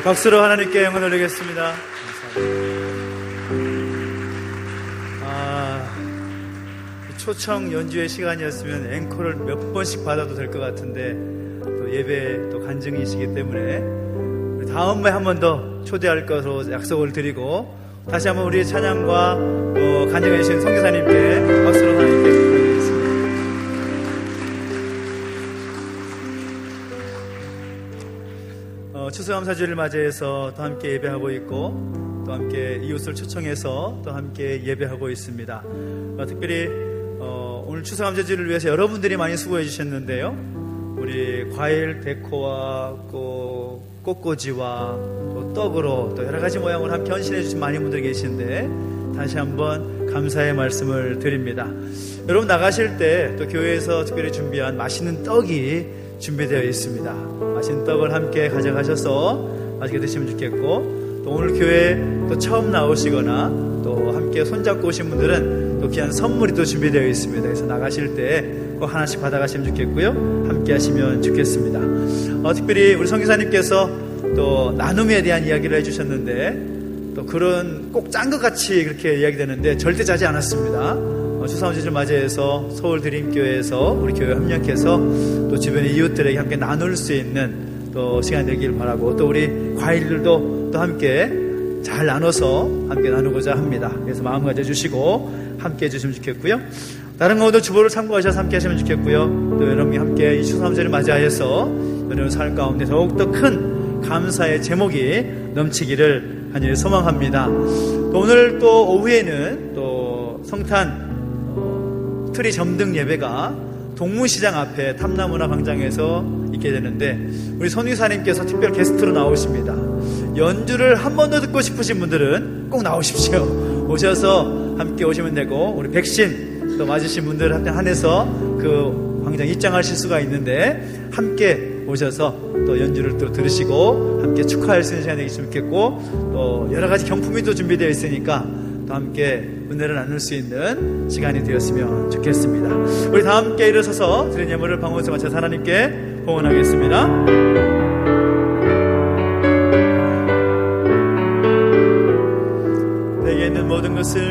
[SPEAKER 3] 박수로 하나님께 영광 올리겠습니다. 초청 연주의 시간이었으면 앵콜을 몇 번씩 받아도 될 것 같은데 또 예배 또 간증이시기 때문에 우리 다음에 한 번 더 초대할 것으로 약속을 드리고 다시 한번 우리의 찬양과 또 간증해 주신 선교사님께 박수로 하나님께 드리겠습니다. 추수감사주를 맞이해서 또 함께 예배하고 있고 또 함께 이웃을 초청해서 또 함께 예배하고 있습니다. 특별히 오늘 추수감사주를 위해서 여러분들이 많이 수고해 주셨는데요. 우리 과일 데코와 꽃꽂이와 또 떡으로 또 여러 가지 모양으로 함께 헌신해 주신 많은 분들이 계신데 다시 한번 감사의 말씀을 드립니다. 여러분 나가실 때 또 교회에서 특별히 준비한 맛있는 떡이 준비되어 있습니다. 맛있는 떡을 함께 가져가셔서 맛있게 드시면 좋겠고 또 오늘 교회 또 처음 나오시거나 또 함께 손잡고 오신 분들은 또 귀한 선물이 또 준비되어 있습니다. 그래서 나가실 때 꼭 하나씩 받아가시면 좋겠고요. 함께 하시면 좋겠습니다. 특별히 우리 선교사님께서 또 나눔에 대한 이야기를 해주셨는데 또 그런 꼭 짠 것 같이 그렇게 이야기되는데 절대 짜지 않았습니다. 추수감사주를 맞이해서 서울 드림교회에서 우리 교회 협력해서 또 주변의 이웃들에게 함께 나눌 수 있는 또 시간이 되길 바라고 또 우리 과일들도 또 함께 잘 나눠서 함께 나누고자 합니다. 그래서 마음 가져주시고 함께 해주시면 좋겠고요. 다른 것도 주보를 참고하셔서 함께 하시면 좋겠고요. 또 여러분이 함께 이 추수감사주를 맞이하여서 여러분 삶 가운데 더욱더 큰 감사의 제목이 넘치기를 간절히 소망합니다. 또 오늘 또 오후에는 또 성탄 트리 점등 예배가 동문시장 앞에 탐나문화 광장에서 있게 되는데 우리 선교사님께서 특별 게스트로 나오십니다. 연주를 한 번 더 듣고 싶으신 분들은 꼭 나오십시오. 오셔서 함께 오시면 되고 우리 백신 또 맞으신 분들 한해서 그 광장 입장하실 수가 있는데 함께 오셔서 또 연주를 또 들으시고 함께 축하할 수 있는 시간이 되겠으면 좋겠고 또 여러 가지 경품이 또 준비되어 있으니까 또 함께 은혜를 나눌 수 있는 시간이 되었으면 좋겠습니다. 우리 다 함께 일어서서 드린 예물을 방언에서 마쳐 하나님께 봉헌하겠습니다. 내게 있는 모든 것을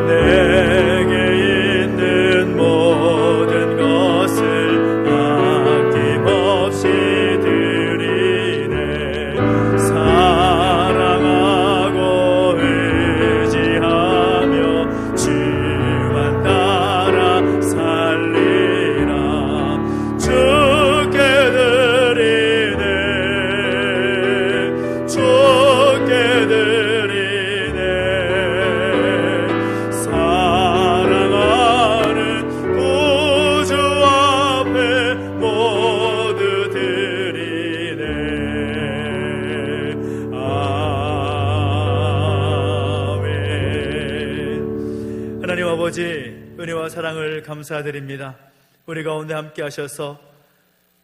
[SPEAKER 3] 내게 있는 모든 것을 아낌없이 드리네. 사랑하고 의지하며 주만 따라 살리라. 주께 드리네. 주께 드리네. 사랑하는 구주 앞에 모두 드리네. 아멘. 하나님 아버지, 은혜와 사랑을 감사드립니다. 우리 가운데 함께 하셔서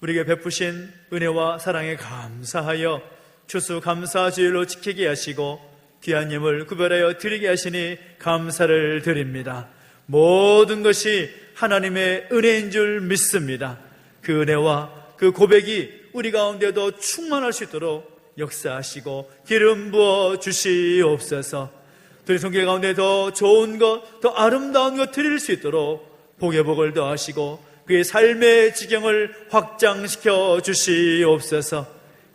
[SPEAKER 3] 우리에게 베푸신 은혜와 사랑에 감사하여 추수감사주일로 지키게 하시고 귀한 예물 구별하여 드리게 하시니 감사를 드립니다. 모든 것이 하나님의 은혜인 줄 믿습니다. 그 은혜와 그 고백이 우리 가운데도 충만할 수 있도록 역사하시고 기름 부어 주시옵소서. 우리 성교 가운데 더 좋은 것, 더 아름다운 것 드릴 수 있도록 복의 복을 더하시고 그의 삶의 지경을 확장시켜 주시옵소서.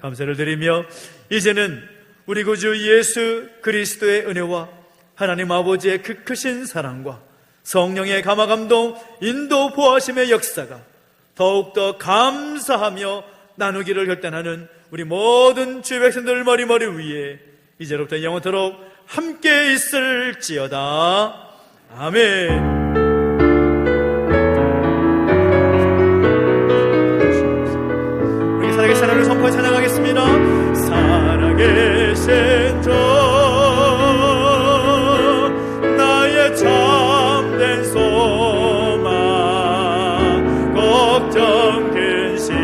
[SPEAKER 3] 감사를 드리며 이제는 우리 구주 예수 그리스도의 은혜와 하나님 아버지의 그 크신 사랑과 성령의 감화감동 인도 보하심의 역사가 더욱더 감사하며 나누기를 결단하는 우리 모든 주의 백성들 머리머리 위에 이제로부터 영원토록 함께 있을지어다. 아멘. 우리 살아계신 하나님을 선포해 찬양하겠습니다. 살아계신 주 나의 참된 소망 걱정 근심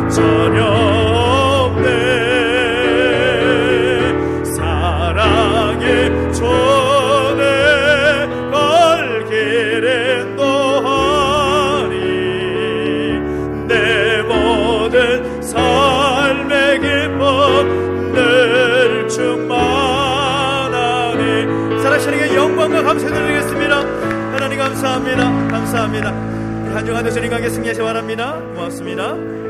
[SPEAKER 3] 전혀 없네. 사랑의 주내 하나님께 영광과 감사 드리겠습니다. 하나님 감사합니다. 감사합니다. 한 주간 주님 관계 승리하시 바랍니다. 고맙습니다.